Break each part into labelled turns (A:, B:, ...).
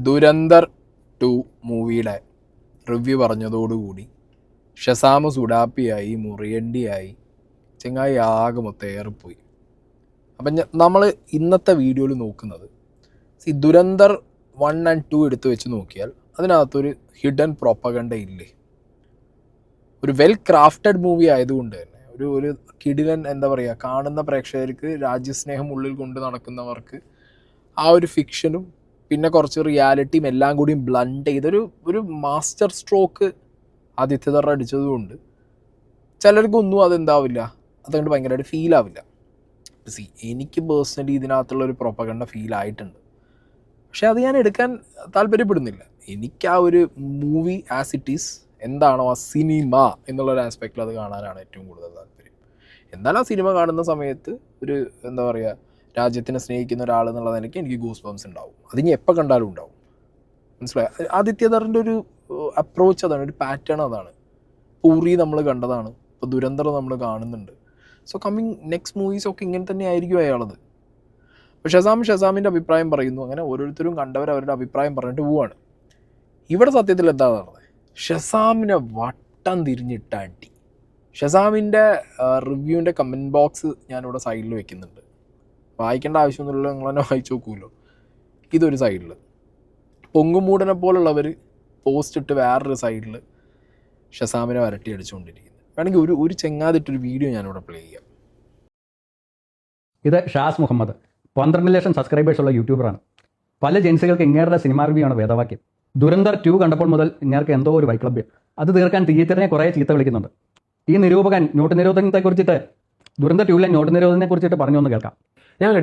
A: ദുരന്തർ 2 മൂവിയുടെ റിവ്യൂ പറഞ്ഞതോടുകൂടി ഷസാമ് സുഡാപ്പിയായി, മുറിയണ്ടിയായി, ചെങ്ങായി ആകെ മൊത്തം ഏറിപ്പോയി. അപ്പം നമ്മൾ ഇന്നത്തെ വീഡിയോയിൽ നോക്കുന്നത് ദുരന്തർ 1 and 2 എടുത്ത് വെച്ച് നോക്കിയാൽ അതിനകത്തൊരു ഹിഡൻ പ്രൊപ്പഗണ്ട ഇല്ലേ. ഒരു വെൽ ക്രാഫ്റ്റഡ് മൂവി ആയതുകൊണ്ട് തന്നെ ഒരു കിടിലൻ, എന്താ പറയുക, കാണുന്ന പ്രേക്ഷകർക്ക് രാജ്യസ്നേഹം ഉള്ളിൽ കൊണ്ട് നടക്കുന്നവർക്ക് ആ ഒരു ഫിക്ഷനും പിന്നെ കുറച്ച് റിയാലിറ്റിയും എല്ലാം കൂടിയും ബ്ലണ്ട് ചെയ്തൊരു മാസ്റ്റർ സ്ട്രോക്ക് ആദിത്യധർ അടിച്ചതുകൊണ്ട് ചിലർക്കൊന്നും അതെന്താവില്ല, അതുകൊണ്ട് ഭയങ്കരമായിട്ട് ഫീൽ ആവില്ല. എനിക്ക് പേഴ്സണലി ഇതിനകത്തുള്ളൊരു പ്രൊപ്പഗണ്ട ഫീൽ ആയിട്ടുണ്ട്. പക്ഷെ അത് ഞാൻ എടുക്കാൻ താല്പര്യപ്പെടുന്നില്ല. എനിക്ക് ആ ഒരു മൂവി ആസ് ഇറ്റ് ഈസ് എന്താണോ ആ സിനിമ എന്നുള്ളൊരു ആസ്പെക്റ്റിൽ അത് കാണാനാണ് ഏറ്റവും കൂടുതൽ താല്പര്യം. എന്നാൽ ആ സിനിമ കാണുന്ന സമയത്ത് ഒരു, എന്താ പറയുക, രാജ്യത്തിനെ സ്നേഹിക്കുന്ന ഒരാൾ എന്നുള്ള നിലയ്ക്ക് എനിക്ക് ഗൂസ് ബംസ് ഉണ്ടാവും. അതിനി എപ്പോൾ കണ്ടാലും ഉണ്ടാവും. മനസ്സിലായി? ആദിത്യധറിൻ്റെ ഒരു അപ്രോച്ച് അതാണ്, ഒരു പാറ്റേൺ അതാണ്. ഉറി നമ്മൾ കണ്ടതാണ്, ഇപ്പോൾ ദുരന്തർ നമ്മൾ കാണുന്നുണ്ട്. സോ കമ്മിങ് നെക്സ്റ്റ് മൂവീസൊക്കെ ഇങ്ങനെ തന്നെ ആയിരിക്കും അയാളത്. അപ്പോൾ ഷസാമിൻ്റെ അഭിപ്രായം പറയുന്നു. അങ്ങനെ ഓരോരുത്തരും കണ്ടവർ അവരുടെ അഭിപ്രായം പറഞ്ഞിട്ട് പോവാണ്. ഇവിടെ സത്യത്തിൽ എന്താ നടന്നത്? ഷസാമിനെ വട്ടം തിരിഞ്ഞിട്ട അടി. ഷസാമിൻ്റെ റിവ്യൂവിൻ്റെ കമൻറ്റ് ബോക്സ് ഞാനിവിടെ സൈഡിൽ വെക്കുന്നുണ്ട്. വായിക്കേണ്ട ആവശ്യമൊന്നുമില്ല, നിങ്ങൾ തന്നെ വായിച്ചു നോക്കുമല്ലോ. ഇതൊരു സൈഡിൽ, പൊങ്ങുമൂടനെ പോലുള്ളവർ പോസ്റ്റ് ഇട്ട് വേറൊരു സൈഡിൽ ഷസാമിനെ വരട്ടി അടിച്ചുകൊണ്ടിരിക്കുന്നത്. വേണമെങ്കിൽ ഒരു ചെങ്ങാതിട്ടൊരു വീഡിയോ ഞാനിവിടെ പ്ലേ ചെയ്യാം.
B: ഇത് ഷാസ് മുഹമ്മദ്, 12 ലക്ഷം സബ്സ്ക്രൈബേഴ്സുള്ള യൂട്യൂബറാണ്. പല ജെൻസുകൾക്ക് ഇങ്ങേരുടെ സിനിമാ റിവ്യൂ ആണ് വേദവാക്യം. ദുരന്തർ 2 കണ്ടപ്പോൾ മുതൽ ഇങ്ങേർക്ക് എന്തോ ഒരു വൈക്ലഭ്യം. അത് തീർക്കാൻ തിയേറ്ററിനെ കുറേ ചീത്ത വിളിക്കുന്നുണ്ട്. ഈ നിരൂപകൻ നോട്ട് നിരോധനത്തെക്കുറിച്ചിട്ട്, ദുരന്തർ 2 നോട്ട് നിരോധനത്തെ കുറിച്ചിട്ട് പറഞ്ഞു ഒന്ന് കേൾക്കാം.
C: ഞങ്ങൾ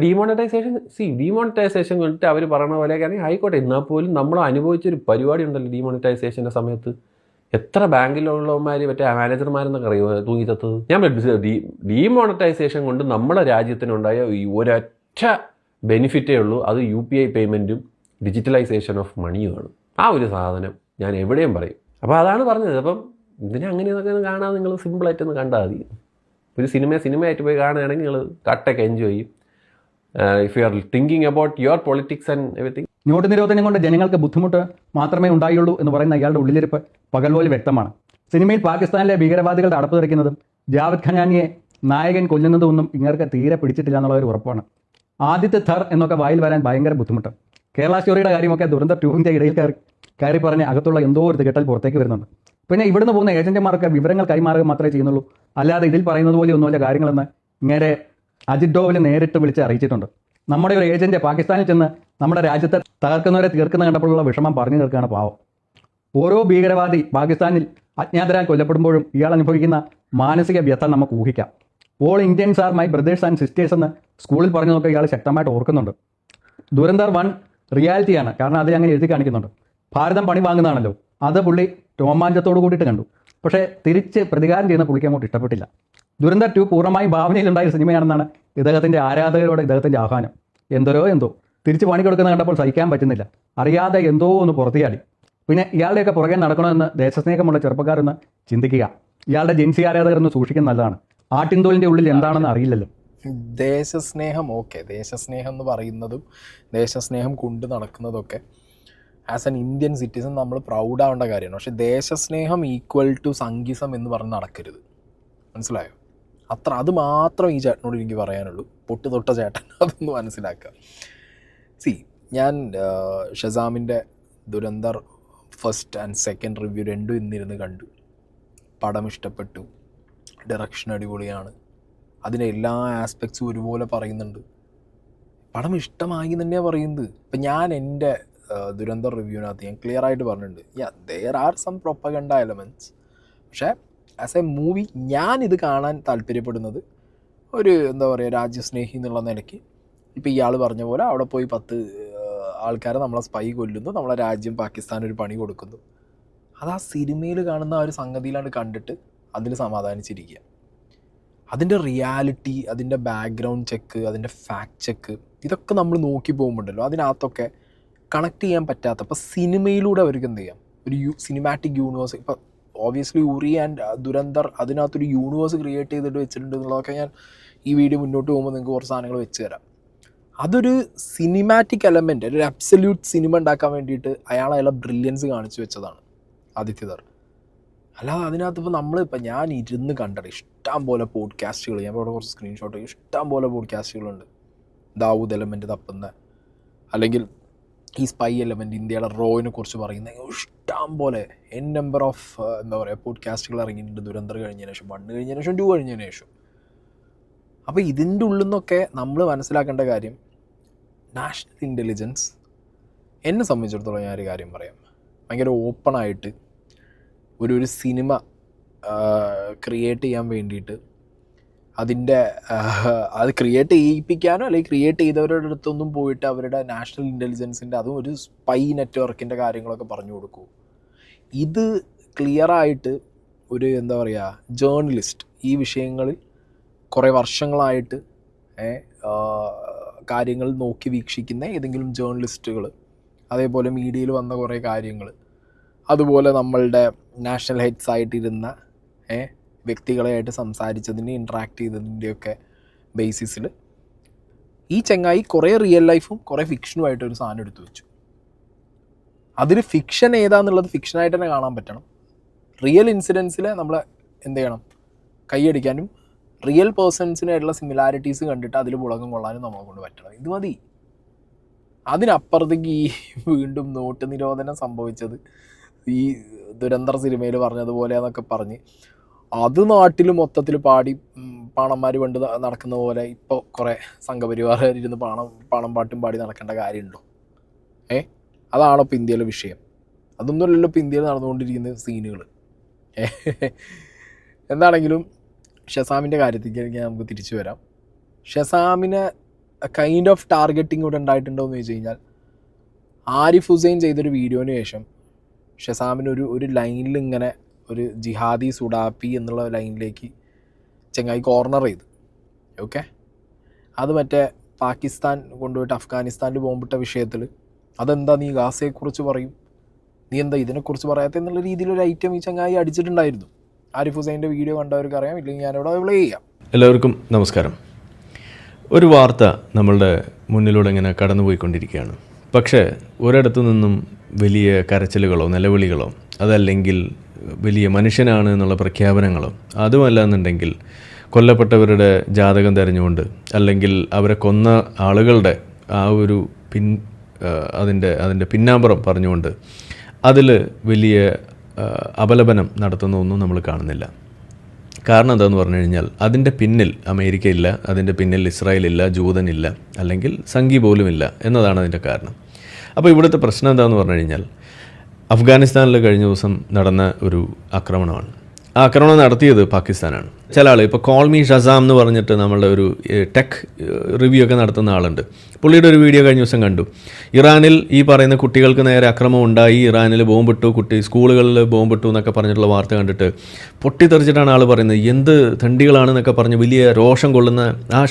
C: ഡീമോണിറ്റൈസേഷൻ കൊണ്ടിട്ട് അവർ പറയുന്ന പോലെയൊക്കെയാണെങ്കിൽ ആയിക്കോട്ടെ. എന്നാൽ പോലും നമ്മൾ അനുഭവിച്ചൊരു പരിപാടി ഉണ്ടല്ലോ ഡീമോണിറ്റൈസേഷൻ്റെ സമയത്ത്. എത്ര ബാങ്കിലുള്ളവന്മാർ മറ്റേ മാനേജർമാരെന്നൊക്കെ അറിയുമോ തൂങ്ങിത്തത്തത്. ഞാൻ ഡീമോണിറ്റൈസേഷൻ കൊണ്ട് നമ്മുടെ രാജ്യത്തിനുണ്ടായ ഒരൊറ്റ ബെനിഫിറ്റേ ഉള്ളൂ. അത് UPI പേയ്മെൻറ്റും ഡിജിറ്റലൈസേഷൻ ഓഫ് മണിയുമാണ്. ആ ഒരു സാധനം ഞാൻ എവിടെയും പറയും. അപ്പോൾ അതാണ് പറഞ്ഞത്. അപ്പം ഇതിനെ അങ്ങനെയൊക്കെ കാണാൻ നിങ്ങൾ സിമ്പിളായിട്ടൊന്ന് കണ്ടാൽ മതി. ഒരു സിനിമയായിട്ട് പോയി കാണുകയാണെങ്കിൽ നിങ്ങൾ കട്ടൊക്കെ എൻജോയ് ചെയ്യും. If you are thinking about your politics and everything.
B: Note നിരോധനം കൊണ്ട് ജനങ്ങൾക്ക് ബുദ്ധിമുട്ട് മാത്രമേ ഉണ്ടായുള്ളൂ എന്ന് പറയുന്ന അയാളുടെ ഉള്ളിലിരിപ്പ് പകൽ പോലെ വ്യക്തമാണ്. സിനിമയിൽ പാകിസ്ഥാനിലെ ഭീകരവാദികളുടെ അടപ്പ് തെറിക്കുന്നതും ജാവേദ് ഖനാനിയെ നായകൻ കൊല്ലുന്നതൊന്നും ഇങ്ങർക്ക് തീരെ പിടിച്ചിട്ടില്ല എന്നുള്ള ഒരു ഉറപ്പാണ്. ആദിത്യ ധർ എന്നൊക്കെ വായിൽ വരാൻ ഭയങ്കര ബുദ്ധിമുട്ട്. കേരള സ്റ്റോറിയുടെ കാര്യമൊക്കെ ദുരന്തർ 2 ഇടയിൽ കയറി പറഞ്ഞ് അകത്തുള്ള എന്തോ ഒരു തികട്ടൽ പുറത്തേക്ക് വരുന്നുണ്ട്. പിന്നെ ഇവിടുന്ന് പോകുന്ന ഏജന്റുമാർക്ക് വിവരങ്ങൾ കൈമാറുക മാത്രമേ ചെയ്യുന്നുള്ളൂ. അല്ലാതെ ഇതിൽ പറയുന്നത് പോലെ ഒന്നുമില്ല കാര്യങ്ങളെന്ന് ഇങ്ങനെ അജിത് ഡോവൽ നേരിട്ട് വിളിച്ച് അറിയിച്ചിട്ടുണ്ട്. നമ്മുടെ ഒരു ഏജന്റ് പാകിസ്ഥാനിൽ ചെന്ന് നമ്മുടെ രാജ്യത്തെ തകർക്കുന്നവരെ തീർക്കുന്ന കണ്ടപ്പോഴുള്ള വിഷമം പറഞ്ഞു തീർക്കുകയാണ് പാവം. ഓരോ ഭീകരവാദി പാകിസ്ഥാനിൽ അജ്ഞാതരാൽ കൊല്ലപ്പെടുമ്പോഴും ഇയാൾ അനുഭവിക്കുന്ന മാനസിക വ്യഥ നമുക്ക് ഊഹിക്കാം. All Indians are my brothers and sisters എന്ന് സ്കൂളിൽ പറഞ്ഞു നോക്കുക ഇയാൾ ശക്തമായിട്ട് ഓർക്കുന്നുണ്ട്. ദുരന്തർ 1 റിയാലിറ്റിയാണ്, കാരണം അതിൽ അങ്ങനെ എഴുതി കാണിക്കുന്നുണ്ട്. ഭാരതം പണി വാങ്ങുന്നതാണല്ലോ, അത് പുള്ളി രോമാഞ്ചത്തോട് കൂടിയിട്ട് കണ്ടു. പക്ഷേ തിരിച്ച് പ്രതികാരം ചെയ്യുന്ന പുള്ളിക്ക് അങ്ങോട്ട് ഇഷ്ടപ്പെട്ടില്ല. ദുരന്തർ 2 പൂർണ്ണമായി ഭാവനയിലുണ്ടായ സിനിമയാണെന്നാണ് ഇദ്ദേഹത്തിൻ്റെ ആരാധകരോട് ഇദ്ദേഹത്തിൻ്റെ ആഹ്വാനം. എന്തോ തിരിച്ച് പണി കൊടുക്കുന്ന കണ്ടപ്പോൾ സഹിക്കാൻ പറ്റുന്നില്ല. അറിയാതെ എന്തോ ഒന്ന് പുറത്തിയാടി. പിന്നെ ഇയാളുടെയൊക്കെ പുറകെ നടക്കണമെന്ന് ദേശസ്നേഹമുള്ള ചെറുപ്പക്കാരെന്ന് ചിന്തിക്കുക. ഇയാളുടെ ജെൻസി ആരാധകരെന്ന് സൂക്ഷിക്കുന്ന നല്ലതാണ്. ആട്ടിൻതോലിൻ്റെ ഉള്ളിൽ എന്താണെന്ന് അറിയില്ലല്ലോ.
A: ദേശസ്നേഹം ഓക്കെ, ദേശസ്നേഹം എന്ന് പറയുന്നതും ദേശസ്നേഹം കൊണ്ട് നടക്കുന്നതൊക്കെ ആസ് ആൻ ഇന്ത്യൻ സിറ്റിസൺ നമ്മൾ പ്രൗഡാവേണ്ട കാര്യമാണ്. പക്ഷേ ദേശസ്നേഹം ഈക്വൽ ടു സംഗീസം എന്ന് പറഞ്ഞ് നടക്കരുത്. മനസ്സിലായോ? അത് മാത്രം ഈ ചേട്ടനോട് എനിക്ക് പറയാനുള്ളൂ. പൊട്ട് തൊട്ട ചേട്ടൻ അതൊന്ന് മനസ്സിലാക്കുക. ഞാൻ ഷസാമിൻ്റെ Dhurandhar 1st and 2nd review 2 ഇന്നിരുന്ന് കണ്ടു. പടം ഇഷ്ടപ്പെട്ടു, ഡയറക്ഷൻ അടിപൊളിയാണ്, അതിൻ്റെ എല്ലാ ആസ്പെക്ട്സും ഒരുപോലെ പറയുന്നുണ്ട്. പടം ഇഷ്ടമായി തന്നെയാണ് പറയുന്നത്. ഇപ്പം ഞാൻ എൻ്റെ ദുരന്തർ റിവ്യൂവിനകത്ത് ഞാൻ ക്ലിയർ ആയിട്ട് പറഞ്ഞിട്ടുണ്ട്, there are some propaganda elements. പക്ഷേ ആസ് എ മൂവി ഞാനിത് കാണാൻ താല്പര്യപ്പെടുന്നത് ഒരു, എന്താ പറയുക, രാജ്യസ്നേഹി എന്നുള്ള നിലയ്ക്ക്. ഇപ്പോൾ ഇയാൾ പറഞ്ഞ പോലെ അവിടെ പോയി 10 ആൾക്കാരെ നമ്മളെ സ്പൈ കൊല്ലുന്നു, നമ്മളെ രാജ്യം പാകിസ്ഥാൻ ഒരു പണി കൊടുക്കുന്നു. അത് ആ സിനിമയിൽ കാണുന്ന ആ ഒരു സംഗതിയിലാണ് കണ്ടിട്ട് അതിൽ സമാധാനിച്ചിരിക്കുക. അതിൻ്റെ റിയാലിറ്റി, അതിൻ്റെ ബാക്ക്ഗ്രൗണ്ട് ചെക്ക്, അതിൻ്റെ ഫാക്ട് ചെക്ക്, ഇതൊക്കെ നമ്മൾ നോക്കി പോകുമ്പോണ്ടല്ലോ അതിനകത്തൊക്കെ കണക്ട് ചെയ്യാൻ പറ്റാത്ത. അപ്പോൾ സിനിമയിലൂടെ അവർക്ക് എന്ത് ചെയ്യാം, ഒരു സിനിമാറ്റിക് യൂണിവേഴ്സ്. ഇപ്പോൾ ഓബിയസ്ലി ഉറി ആൻഡ് ദുരന്തർ അതിനകത്തൊരു യൂണിവേഴ്സ് ക്രിയേറ്റ് ചെയ്തിട്ട് വെച്ചിട്ടുണ്ട് എന്നുള്ളതൊക്കെ ഞാൻ ഈ വീഡിയോ മുന്നോട്ട് പോകുമ്പോൾ നിങ്ങൾക്ക് കുറച്ച് സാധനങ്ങൾ വെച്ച് തരാം. അതൊരു സിനിമാറ്റിക് എലമെൻ്റ്, ഒരു അബ്സല്യൂട്ട് സിനിമ ഉണ്ടാക്കാൻ വേണ്ടിയിട്ട് അയാളെ ബ്രില്യൻസ് കാണിച്ചു വെച്ചതാണ് ആദിത്യധർ. അല്ലാതെ അതിനകത്ത് ഇപ്പോൾ ഞാൻ ഇരുന്ന് കണ്ടത് ഇഷ്ടം പോലെ പോഡ്കാസ്റ്റുകൾ, ഞാൻ ഇവിടെ കുറച്ച് സ്ക്രീൻഷോട്ട്, ഇഷ്ടം പോലെ പോഡ്കാസ്റ്റുകളുണ്ട്. ദാവൂദ് എലമെൻ്റ് തപ്പുന്ന, അല്ലെങ്കിൽ ഈ സ്പൈ എലമെൻ്റ്, ഇന്ത്യയുടെ റോയിനെ കുറിച്ച് പറയുന്ന ഇഷ്ടം പോലെ നമ്പർ ഓഫ് പോഡ്കാസ്റ്റുകൾ ഇറങ്ങിയിട്ടുണ്ട്. ദുരന്തർ കഴിഞ്ഞതിന് ശേഷം, 1 കഴിഞ്ഞതിന് ശേഷം, 2 കഴിഞ്ഞതിന് ശേഷം. അപ്പോൾ ഇതിൻ്റെ ഉള്ളിൽ നിന്നൊക്കെ നമ്മൾ മനസ്സിലാക്കേണ്ട കാര്യം, നാഷണൽ ഇൻ്റലിജൻസ്, എന്നെ സംബന്ധിച്ചിടത്തോളം ഞാനൊരു കാര്യം പറയാം, ഭയങ്കര ഓപ്പണായിട്ട് ഒരു സിനിമ ക്രിയേറ്റ് ചെയ്യാൻ വേണ്ടിയിട്ട് അത് ക്രിയേറ്റ് ചെയ്യിപ്പിക്കാനോ അല്ലെങ്കിൽ ക്രിയേറ്റ് ചെയ്തവരുടെ അടുത്തൊന്നും പോയിട്ട് അവരുടെ നാഷണൽ ഇൻ്റലിജൻസിൻ്റെ, അതും ഒരു സ്പൈ നെറ്റ്വർക്കിൻ്റെ കാര്യങ്ങളൊക്കെ പറഞ്ഞു കൊടുക്കൂ. ഇത് ക്ലിയറായിട്ട് ഒരു ജേർണലിസ്റ്റ്, ഈ വിഷയങ്ങളിൽ കുറേ വർഷങ്ങളായിട്ട് കാര്യങ്ങൾ നോക്കി വീക്ഷിക്കുന്ന ഏതെങ്കിലും ജേർണലിസ്റ്റുകൾ, അതേപോലെ മീഡിയയിൽ വന്ന കുറേ കാര്യങ്ങൾ, അതുപോലെ നമ്മളുടെ നാഷണൽ ഹെഡ്സ് ആയിട്ടിരുന്ന വ്യക്തികളായിട്ട് സംസാരിച്ചതിന്, ഇൻട്രാക്ട് ചെയ്തതിൻ്റെയൊക്കെ ബേസിസിൽ ഈ ചങ്ങായി കുറേ റിയൽ ലൈഫും കുറേ ഫിക്ഷനുമായിട്ടൊരു സാധനം എടുത്തു വെച്ചു. അതിൽ ഫിക്ഷൻ ഏതാന്നുള്ളത് ഫിക്ഷനായിട്ട് തന്നെ കാണാൻ പറ്റണം. റിയൽ ഇൻസിഡൻസിൽ നമ്മൾ എന്ത് ചെയ്യണം, കൈയടിക്കാനും റിയൽ പേഴ്സൺസിനായിട്ടുള്ള സിമിലാരിറ്റീസ് കണ്ടിട്ട് അതിൽ പുളകം കൊള്ളാനും നമ്മളെ കൊണ്ട് പറ്റണം. ഇത് മതി. അതിനപ്പുറത്തേക്ക് ഈ വീണ്ടും നോട്ട് നിരോധനം സംഭവിച്ചത് ഈ ദുരന്തർ സിനിമയിൽ പറഞ്ഞതുപോലെ എന്നൊക്കെ പറഞ്ഞ് അത് നാട്ടിൽ മൊത്തത്തിൽ പാടി പാണന്മാർ പണ്ട് നടക്കുന്ന പോലെ ഇപ്പോൾ കുറേ സംഘപരിവാറിരുന്ന് പാണം പാട്ടും പാടി നടക്കേണ്ട കാര്യമുണ്ടോ? അതാണോ ഇപ്പോൾ ഇന്ത്യയിലെ വിഷയം? അതൊന്നുമല്ലല്ലോ ഇപ്പോൾ ഇന്ത്യയിൽ നടന്നുകൊണ്ടിരിക്കുന്ന സീനുകൾ. എന്താണെങ്കിലും ഷസാമിൻ്റെ കാര്യത്തിലേക്ക് നമുക്ക് തിരിച്ചു വരാം. ഷസാമിനെ കൈൻഡ് ഓഫ് ടാർഗറ്റിംഗ് ഇവിടെ ഉണ്ടായിട്ടുണ്ടോ എന്ന് ചോദിച്ചു കഴിഞ്ഞാൽ, ആരിഫ് ഹുസൈൻ ചെയ്തൊരു വീഡിയോന് ശേഷം ഷസാമിന് ഒരു ലൈനിൽ ഇങ്ങനെ ഒരു ജിഹാദി സുഡാപ്പി എന്നുള്ള ലൈനിലേക്ക് ചെങ്ങായി കോർണർ ചെയ്തു. ഓക്കെ, അത് മറ്റേ പാകിസ്ഥാൻ കൊണ്ടുപോയിട്ട് അഫ്ഗാനിസ്ഥാനിൽ ബോംബിട്ട വിഷയത്തിൽ അതെന്താ നീ ഗാസയെക്കുറിച്ച് പറയും, നീ എന്താ ഇതിനെക്കുറിച്ച് പറയാത്ത എന്നുള്ള രീതിയിലൊരു ഐറ്റം ഈ ചങ്ങായി അടിച്ചിട്ടുണ്ടായിരുന്നു. ആരിഫ് ഹുസൈൻ്റെ വീഡിയോ കണ്ടവർക്ക് അറിയാം, ഇല്ലെങ്കിൽ ഞാനിവിടെ പ്ലേ ചെയ്യാം.
D: എല്ലാവർക്കും നമസ്കാരം. ഒരു വാർത്ത നമ്മളുടെ മുന്നിലൂടെ ഇങ്ങനെ കടന്നുപോയിക്കൊണ്ടിരിക്കുകയാണ്. പക്ഷേ ഒരിടത്തു നിന്നും വലിയ കരച്ചിലുകളോ നിലവിളികളോ, അതല്ലെങ്കിൽ വലിയ മനുഷ്യനാണ് എന്നുള്ള പ്രഖ്യാപനങ്ങളോ, അതുമല്ല എന്നുണ്ടെങ്കിൽ കൊല്ലപ്പെട്ടവരുടെ ജാതകം തിരഞ്ഞുകൊണ്ട്, അല്ലെങ്കിൽ അവരെ കൊന്ന ആളുകളുടെ ആ ഒരു അതിൻ്റെ പിന്നാമ്പുറം പറഞ്ഞുകൊണ്ട് അതിൽ വലിയ അപലപനം നടത്തുന്നതൊന്നും നമ്മൾ കാണുന്നില്ല. കാരണം എന്താണെന്ന് പറഞ്ഞു കഴിഞ്ഞാൽ, അതിൻ്റെ പിന്നിൽ അമേരിക്കയില്ല, അതിൻ്റെ പിന്നിൽ ഇസ്രായേലില്ല, ജൂതനില്ല, അല്ലെങ്കിൽ സംഘി പോലുമില്ല എന്നതാണ് അതിൻ്റെ കാരണം. അപ്പോൾ ഇവിടുത്തെ പ്രശ്നം എന്താണെന്ന് പറഞ്ഞു കഴിഞ്ഞാൽ, അഫ്ഗാനിസ്ഥാനിൽ കഴിഞ്ഞ ദിവസം നടന്ന ഒരു ആക്രമണമാണ്. ആ ആക്രമണം നടത്തിയത് പാകിസ്ഥാനാണ്. ചില ആൾ ഇപ്പോൾ കോൾ മീ ഷസാം എന്ന് പറഞ്ഞിട്ട് നമ്മളുടെ ഒരു ടെക് റിവ്യൂ ഒക്കെ നടത്തുന്ന ആളുണ്ട്. പുള്ളിയുടെ ഒരു വീഡിയോ കഴിഞ്ഞ ദിവസം കണ്ടു. ഇറാനിൽ ഈ പറയുന്ന കുട്ടികൾക്ക് നേരെ അക്രമം ഉണ്ടായി, ഇറാനിൽ ബോംബിട്ടു, സ്കൂളുകളിൽ ബോംബിട്ടു എന്നൊക്കെ പറഞ്ഞിട്ടുള്ള വാർത്ത കണ്ടിട്ട് പൊട്ടിത്തെറിച്ചിട്ടാണ് ആൾ പറയുന്നത്. എന്ത് തണ്ടികളാണെന്നൊക്കെ പറഞ്ഞ് വലിയ രോഷം കൊള്ളുന്ന ആ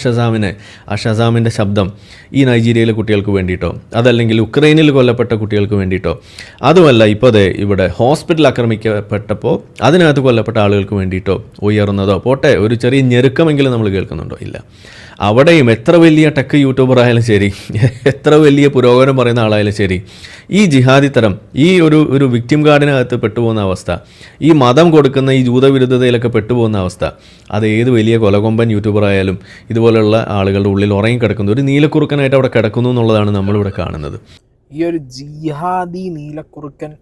D: ഷസാമിൻ്റെ ശബ്ദം ഈ നൈജീരിയയിലെ കുട്ടികൾക്ക് വേണ്ടിയിട്ടോ, അതല്ലെങ്കിൽ ഉക്രൈനിൽ കൊല്ലപ്പെട്ട കുട്ടികൾക്ക് വേണ്ടിയിട്ടോ, അതുമല്ല ഇപ്പോൾ ഇവിടെ ഹോസ്പിറ്റൽ ആക്രമിക്കപ്പെട്ടപ്പോൾ അതിനകത്ത് കൊല്ലപ്പെട്ട ആളുകൾക്ക് വേണ്ടിയിട്ടോ ഉയർന്നതോ പോട്ടെ, ഒരു ചെറിയ ഞെരുക്കമെങ്കിലും നമ്മൾ കേൾക്കുന്നുണ്ടോ? ഇല്ല. അവിടെയും എത്ര വലിയ ടെക് യൂട്യൂബർ ആയാലും ശരി, എത്ര വലിയ പുരോഗമനം പറയുന്ന ആളായാലും ശരി, ഈ ജിഹാദിത്തരം ഈ ഒരു വിക്ടിം കാർഡിനകത്ത് പെട്ടുപോകുന്ന അവസ്ഥ, ഈ മതം കൊടുക്കുന്ന ഈ ജൂതവിരുദ്ധതയിലൊക്കെ പെട്ടുപോകുന്ന അവസ്ഥ, അത് ഏത് വലിയ കൊലകൊമ്പൻ യൂട്യൂബർ ആയാലും ഇതുപോലുള്ള ആളുകളുടെ ഉള്ളിൽ ഉറങ്ങിക്കിടക്കുന്നു, ഒരു നീലക്കുറുക്കനായിട്ട് അവിടെ കിടക്കുന്നു എന്നുള്ളതാണ് നമ്മളിവിടെ കാണുന്നത്.
A: ഈ ഒരു ജിഹാദി നീലക്കുറുക്കൻ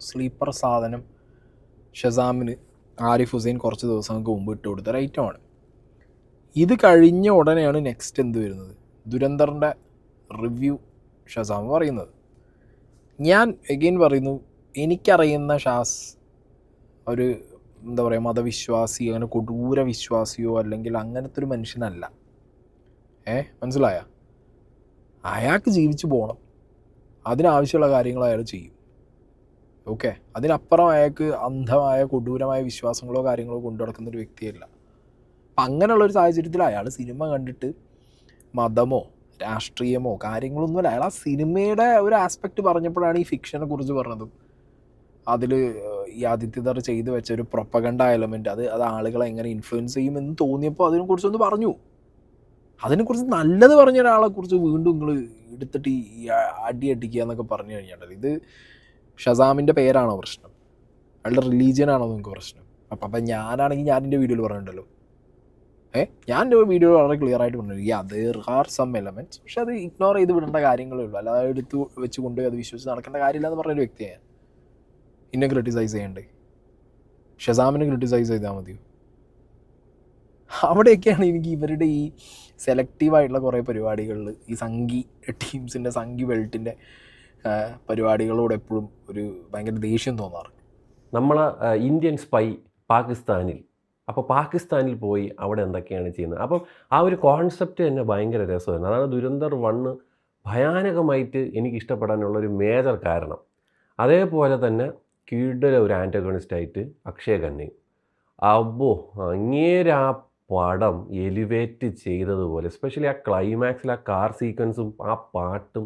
A: സ്ലീപ്പർ സാധനം ഷസാമിന് ആരിഫ് ഹുസൈൻ കുറച്ച് ദിവസങ്ങൾക്ക് മുമ്പ് ഇട്ട് കൊടുത്ത ഒരു ഐറ്റമാണ്. ഇത് കഴിഞ്ഞ ഉടനെയാണ് നെക്സ്റ്റ് എന്ത് വരുന്നത്, ദുരന്തറിൻ്റെ റിവ്യൂ ഷസാം പറയുന്നത്. ഞാൻ എഗെയിൻ പറയുന്നു, എനിക്കറിയുന്ന ഷാസ് ഒരു മതവിശ്വാസി, അങ്ങനെ കൊടൂര വിശ്വാസിയോ അല്ലെങ്കിൽ അങ്ങനത്തെ ഒരു മനുഷ്യനല്ല. മനസ്സിലായ? അയാൾക്ക് ജീവിച്ചു പോകണം, അതിനാവശ്യമുള്ള കാര്യങ്ങൾ അയാൾ ചെയ്യും. ഓക്കെ, അതിനപ്പുറം അയാൾക്ക് അന്ധമായ കൊടൂരമായ വിശ്വാസങ്ങളോ കാര്യങ്ങളോ കൊണ്ടു നടക്കുന്നൊരു വ്യക്തിയല്ല. അപ്പം അങ്ങനെയുള്ളൊരു സാഹചര്യത്തിൽ അയാൾ സിനിമ കണ്ടിട്ട് മതമോ രാഷ്ട്രീയമോ കാര്യങ്ങളൊന്നുമല്ല, അയാൾ ആ സിനിമയുടെ ഒരു ആസ്പെക്റ്റ് പറഞ്ഞപ്പോഴാണ് ഈ ഫിക്ഷനെ കുറിച്ച് പറഞ്ഞതും. അതിൽ ഈ ആദിത്യധർ ചെയ്തു വെച്ച ഒരു പ്രൊപ്പഗണ്ട എലമെൻറ്റ്, അത് ആളുകളെ എങ്ങനെ ഇൻഫ്ലുവൻസ് ചെയ്യുമെന്ന് തോന്നിയപ്പോൾ അതിനെക്കുറിച്ചൊന്ന് പറഞ്ഞു. അതിനെക്കുറിച്ച് നല്ലത് പറഞ്ഞ ഒരാളെക്കുറിച്ച് വീണ്ടും നിങ്ങൾ എടുത്തിട്ട് ഈ അടി അടിക്കുക എന്നൊക്കെ പറഞ്ഞു കഴിഞ്ഞാൽ ഇത് ഷസാമിൻ്റെ പേരാണോ പ്രശ്നം? അയാളുടെ റിലീജിയനാണോ നിങ്ങൾക്ക് പ്രശ്നം? അപ്പം ഞാനാണെങ്കിൽ ഞാൻ എൻ്റെ വീഡിയോയിൽ പറഞ്ഞിട്ടുണ്ടല്ലോ, ഞാൻ എൻ്റെ വീഡിയോയിൽ വളരെ ക്ലിയർ ആയിട്ട് പറഞ്ഞു, ദർ ആർ സം എലമെൻറ്റ്സ്, പക്ഷെ അത് ഇഗ്നോർ ചെയ്ത് വിടേണ്ട കാര്യങ്ങളേ ഉള്ളൂ, അല്ലാതെ എടുത്ത് വെച്ച് കൊണ്ടുപോയി അത് വിശ്വസിച്ച് നടക്കേണ്ട കാര്യമില്ല എന്ന് പറഞ്ഞൊരു വ്യക്തിയാണ്. എന്നെ ക്രിട്ടിസൈസ് ചെയ്യണ്ടേ? ഷസാമിനെ ക്രിട്ടിസൈസ് ചെയ്താൽ മതിയോ? അവിടെയൊക്കെയാണ് എനിക്ക് ഇവരുടെ ഈ സെലക്റ്റീവായിട്ടുള്ള കുറേ പരിപാടികളിൽ ഈ സംഘി ടീംസിൻ്റെ സംഘി ബെൽറ്റിൻ്റെ പരിപാടികളോട് എപ്പോഴും ഒരു ഭയങ്കര ദേഷ്യം തോന്നാറ്.
C: നമ്മൾ ഇന്ത്യൻ സ്പൈ പാകിസ്ഥാനിൽ, അപ്പോൾ പാകിസ്ഥാനിൽ പോയി അവിടെ എന്തൊക്കെയാണ് ചെയ്യുന്നത്. അപ്പം ആ ഒരു കോൺസെപ്റ്റ് തന്നെ ഭയങ്കര രസമായിരുന്നു. അതാണ് ദുരന്തർ 1 ഭയാനകമായിട്ട് എനിക്ക് ഇഷ്ടപ്പെടാനുള്ളൊരു മേജർ കാരണം. അതേപോലെ തന്നെ കീഴിലെ ഒരു ആൻറ്റഗണിസ്റ്റായിട്ട് അക്ഷയ് ഖന്നയും. അబ్బോ, അങ്ങേരെ ആ പടം എലിവേറ്റ് ചെയ്തതുപോലെ, എസ്പെഷ്യലി ആ ക്ലൈമാക്സിൽ ആ കാർ സീക്വൻസും ആ പാട്ടും.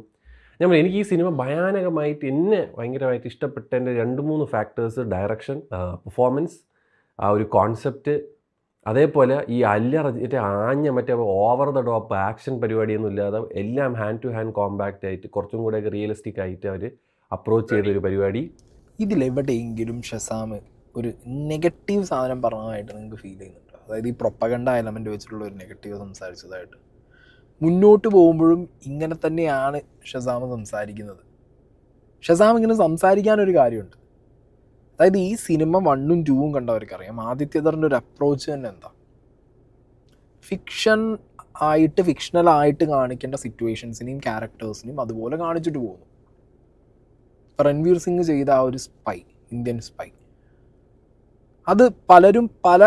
C: എനിക്ക് ഈ സിനിമ ഭയാനകമായിട്ട് എന്നെ ഭയങ്കരമായിട്ട് ഇഷ്ടപ്പെട്ടതിൻ്റെ 2-3 ഫാക്ടേഴ്സ്: ഡയറക്ഷൻ, പെർഫോമൻസ്, ആ ഒരു കോൺസെപ്റ്റ്, അതേപോലെ ഈ മറ്റേ ഓവർ ദ ടോപ്പ് ആക്ഷൻ പരിപാടിയൊന്നും ഇല്ലാതെ എല്ലാം ഹാൻഡ് ടു ഹാൻഡ് കോമ്പാക്റ്റ് ആയിട്ട് കുറച്ചും കൂടെയൊക്കെ റിയലിസ്റ്റിക് ആയിട്ട് അവർ അപ്രോച്ച് ചെയ്തൊരു പരിപാടി.
A: ഇതിലെവിടെയെങ്കിലും ഷസാം ഒരു നെഗറ്റീവ് സാധനം പറഞ്ഞതായിട്ട് നിങ്ങൾക്ക് ഫീൽ ചെയ്യുന്നുണ്ടോ? അതായത് ഈ പ്രൊപ്പഗണ്ട എലമെൻറ്റ് വെച്ചിട്ടുള്ള ഒരു നെഗറ്റീവ് സംസാരിച്ചതായിട്ട്? മുന്നോട്ട് പോകുമ്പോഴും ഇങ്ങനെ തന്നെയാണ് ഷസാം സംസാരിക്കുന്നത്. ഷസാം ഇങ്ങനെ സംസാരിക്കാനൊരു കാര്യമുണ്ട്. അതായത് ഈ സിനിമ 1ഉം 2ഉം കണ്ടവർക്കറിയാം, ആദിത്യദറിൻ്റെ ഒരു അപ്രോച്ച് തന്നെ എന്താ, ഫിക്ഷണലായിട്ട് കാണിക്കേണ്ട സിറ്റുവേഷൻസിനെയും ക്യാരക്ടേഴ്സിനെയും അതുപോലെ കാണിച്ചിട്ട് പോകുന്നു. രൺവീർ സിംഗ് ചെയ്ത ആ ഒരു സ്പൈ, ഇന്ത്യൻ സ്പൈ, അത് പലരും പല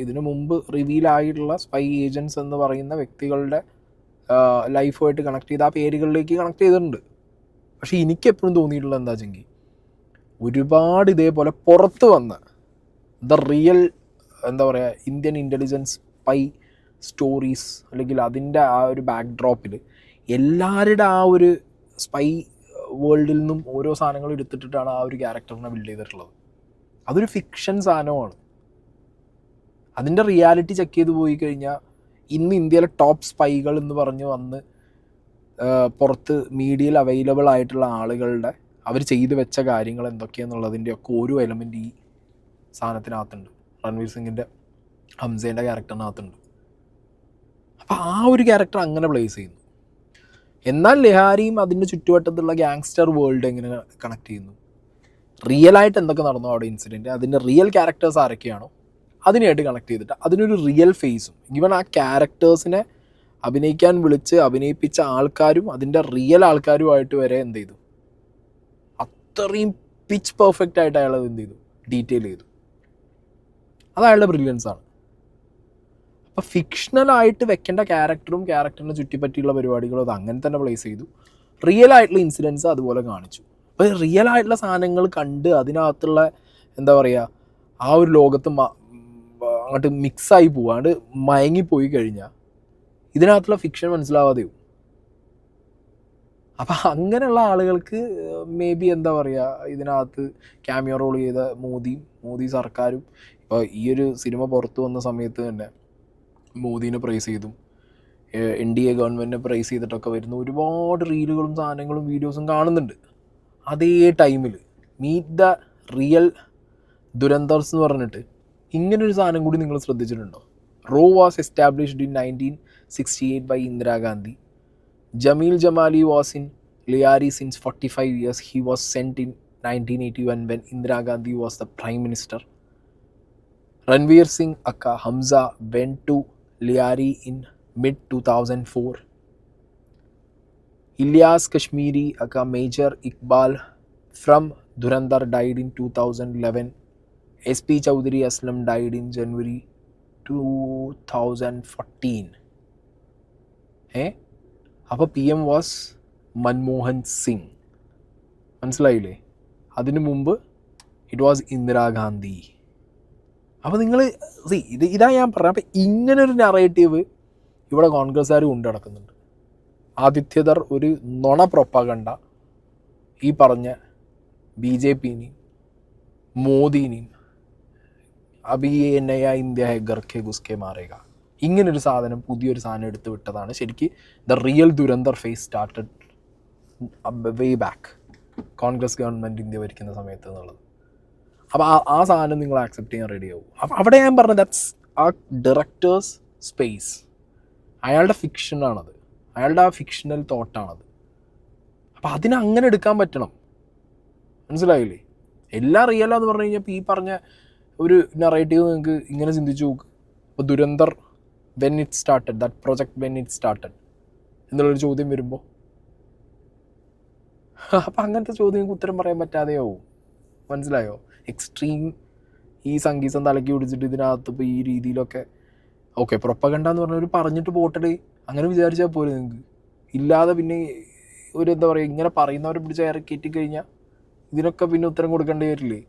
A: ഇതിനു മുമ്പ് റിവീലായിട്ടുള്ള സ്പൈ ഏജൻറ്റ്സ് എന്ന് പറയുന്ന വ്യക്തികളുടെ ലൈഫുമായിട്ട് കണക്ട് ചെയ്ത് ആ പേരുകളിലേക്ക് കണക്ട് ചെയ്തിട്ടുണ്ട്. പക്ഷേ എനിക്കെപ്പോഴും തോന്നിയിട്ടുള്ളത് എന്താ വെച്ചെങ്കിൽ, ഒരുപാട് ഇതേപോലെ പുറത്ത് വന്ന the real Indian intelligence spy stories, അല്ലെങ്കിൽ അതിൻ്റെ ആ ഒരു ബാക്ക് ഡ്രോപ്പിൽ എല്ലാവരുടെ ആ ഒരു സ്പൈ വേൾഡിൽ നിന്നും ഓരോ സാധനങ്ങൾ എടുത്തിട്ടാണ് ആ ഒരു ക്യാരക്ടറിനെ ബിൽഡ് ചെയ്തിട്ടുള്ളത്. അതൊരു ഫിക്ഷൻ സാധനമാണ്. അതിൻ്റെ റിയാലിറ്റി ചെക്ക് ചെയ്ത് പോയി കഴിഞ്ഞാൽ ഇന്ന് ഇന്ത്യയിലെ ടോപ്പ് സ്പൈകൾ എന്ന് പറഞ്ഞ് വന്ന് പുറത്ത് മീഡിയയിൽ അവൈലബിൾ ആയിട്ടുള്ള ആളുകളുടെ അവർ ചെയ്തു വെച്ച കാര്യങ്ങൾ എന്തൊക്കെയാണെന്നുള്ളതിൻ്റെ ഒക്കെ ഓരോ എലമെൻ്റ് ഈ സാധനത്തിനകത്തുണ്ട്. രൺവീർ സിംഗിൻ്റെ ഹംസേൻ്റെ ക്യാരക്ടറിനകത്തുണ്ട്. അപ്പോൾ ആ ഒരു ക്യാരക്ടർ അങ്ങനെ പ്ലേസ് ചെയ്യുന്നു. എന്നാൽ ലഹാരിയും അതിൻ്റെ ചുറ്റുവട്ടത്തുള്ള ഗാങ്സ്റ്റർ വേൾഡ് എങ്ങനെ കണക്ട് ചെയ്യുന്നു, റിയലായിട്ട് എന്തൊക്കെ നടന്നു അവിടെ ഇൻസിഡൻറ്റ്, അതിൻ്റെ റിയൽ ക്യാരക്ടേഴ്സ് ആരൊക്കെയാണോ അതിനായിട്ട് കണക്ട് ചെയ്തിട്ട് അതിനൊരു റിയൽ ഫേസും, ഈവൻ ആ ക്യാരക്ടേഴ്സിനെ അഭിനയിക്കാൻ വിളിച്ച് അഭിനയിപ്പിച്ച ആൾക്കാരും അതിൻ്റെ റിയൽ ആൾക്കാരുമായിട്ട് വരെ എന്ത് ചെയ്തു, അത്രയും പിച്ച് പെർഫെക്റ്റ് ആയിട്ട് അയാൾ എന്ത് ചെയ്തു, ഡീറ്റെയിൽ ചെയ്തു. അത് അയാളുടെ ബ്രില്യൻസാണ്. അപ്പോൾ ഫിക്ഷണലായിട്ട് വെക്കേണ്ട ക്യാരക്ടറും ക്യാരക്ടറിനെ ചുറ്റിപ്പറ്റിയുള്ള പരിപാടികളും അത് അങ്ങനെ തന്നെ പ്ലേസ് ചെയ്തു. റിയൽ ആയിട്ടുള്ള ഇൻസിഡൻസ് അതുപോലെ കാണിച്ചു. അപ്പോൾ റിയൽ ആയിട്ടുള്ള സാധനങ്ങൾ കണ്ട് അതിനകത്തുള്ള ആ ഒരു ലോകത്ത് അങ്ങോട്ട് മിക്സായി പോവാണ്ട് മയങ്ങിപ്പോയി കഴിഞ്ഞാൽ ഇതിനകത്തുള്ള ഫിക്ഷൻ മനസ്സിലാവാതെയും. അപ്പം അങ്ങനെയുള്ള ആളുകൾക്ക് മേ ബി ഇതിനകത്ത് ക്യാമിയോ റോൾ ചെയ്ത മോദി സർക്കാരും ഇപ്പോൾ ഈ ഒരു സിനിമ പുറത്തു വന്ന സമയത്ത് തന്നെ മോദീനെ പ്രൈസ് ചെയ്തും NDA ഗവൺമെൻറ്റിനെ പ്രൈസ് ചെയ്തിട്ടൊക്കെ വരുന്ന ഒരുപാട് റീലുകളും സാധനങ്ങളും വീഡിയോസും കാണുന്നുണ്ട്. അതേ ടൈമിൽ മീറ്റ് ദ റിയൽ ദുരന്തർസ് എന്ന് പറഞ്ഞിട്ട് ഇങ്ങനൊരു സാധനം കൂടി നിങ്ങൾ ശ്രദ്ധിച്ചിട്ടുണ്ടോ? റോ was established in 1968 by Indira Gandhi. Jamil Jamali was in Lyari since 45 years. He was sent in 1981 when Indira Gandhi was the Prime Minister. Ranveer Singh Akka Hamza went to Lyari in mid-2004. Ilyas Kashmiri Akka Major Iqbal from Dhurandhar died in 2011. SP Chaudhary Aslam died in January 2014. അപ്പോൾ PM was Manmohan Singh. മനസ്സിലായില്ലേ? അതിനു മുമ്പ് it was Indira Gandhi. അപ്പോൾ നിങ്ങൾ ഇതാ ഞാൻ പറഞ്ഞത്. അപ്പോൾ ഇങ്ങനൊരു നറേറ്റീവ് ഇവിടെ കോൺഗ്രസ്സുകാർ കൊണ്ടു നടക്കുന്നുണ്ട്. ആദിത്യദർ ഒരു നുണ പ്രൊപ്പഗണ്ട ഈ പറഞ്ഞ BJPനെയും മോദിനെയും അഭി നയ ഇന്ത്യ ഹെ ഗർ കെ ഗുസ്കെ മാറേഗ ഇങ്ങനൊരു സാധനം, പുതിയൊരു സാധനം എടുത്ത് വിട്ടതാണ് ശരിക്കും the real Dhurandhar phase started way back Congress government India ഭരിക്കുന്ന സമയത്ത് എന്നുള്ളത്. അപ്പോൾ ആ സാധനം നിങ്ങൾ ആക്സെപ്റ്റ് ചെയ്യാൻ റെഡിയാവും. അപ്പം അവിടെ ഞാൻ പറഞ്ഞത് ദാറ്റ്സ് ആ ഡയറക്ടേഴ്സ് സ്പേസ്, അയാളുടെ ഫിക്ഷനാണത്, അയാളുടെ ആ ഫിക്ഷണൽ തോട്ടാണത്. അപ്പം അതിനെ അങ്ങനെ എടുക്കാൻ പറ്റണം, മനസ്സിലായില്ലേ? എല്ലാം റിയലാന്ന് പറഞ്ഞു കഴിഞ്ഞാൽ ഈ പറഞ്ഞ ഒരു നറേറ്റീവ് നിങ്ങൾക്ക് ഇങ്ങനെ ചിന്തിച്ച് നോക്ക്. അപ്പോൾ Dhurandhar when it started, that project when it started എന്നുള്ളൊരു ചോദ്യം വരുമ്പോൾ, അപ്പം അങ്ങനത്തെ ചോദ്യങ്ങൾക്ക് ഉത്തരം പറയാൻ പറ്റാതെയാവും, മനസ്സിലായോ? എക്സ്ട്രീം ഈ സംഗീതം തലക്കി പിടിച്ചിട്ട് ഇതിനകത്ത് ഇപ്പോൾ ഈ രീതിയിലൊക്കെ ഓക്കെ പ്രൊപ്പഗണ്ട എന്ന് പറഞ്ഞവർ പറഞ്ഞിട്ട് പോട്ടടേ, അങ്ങനെ വിചാരിച്ചാൽ പോലും നിങ്ങൾക്ക്. ഇല്ലാതെ പിന്നെ ഒരു എന്താ പറയുക, ഇങ്ങനെ പറയുന്നവരെ പിടിച്ച് ഇറക്കിയിട്ട് കഴിഞ്ഞാൽ ഇതിനൊക്കെ പിന്നെ ഉത്തരം കൊടുക്കേണ്ടി വരില്ലേ?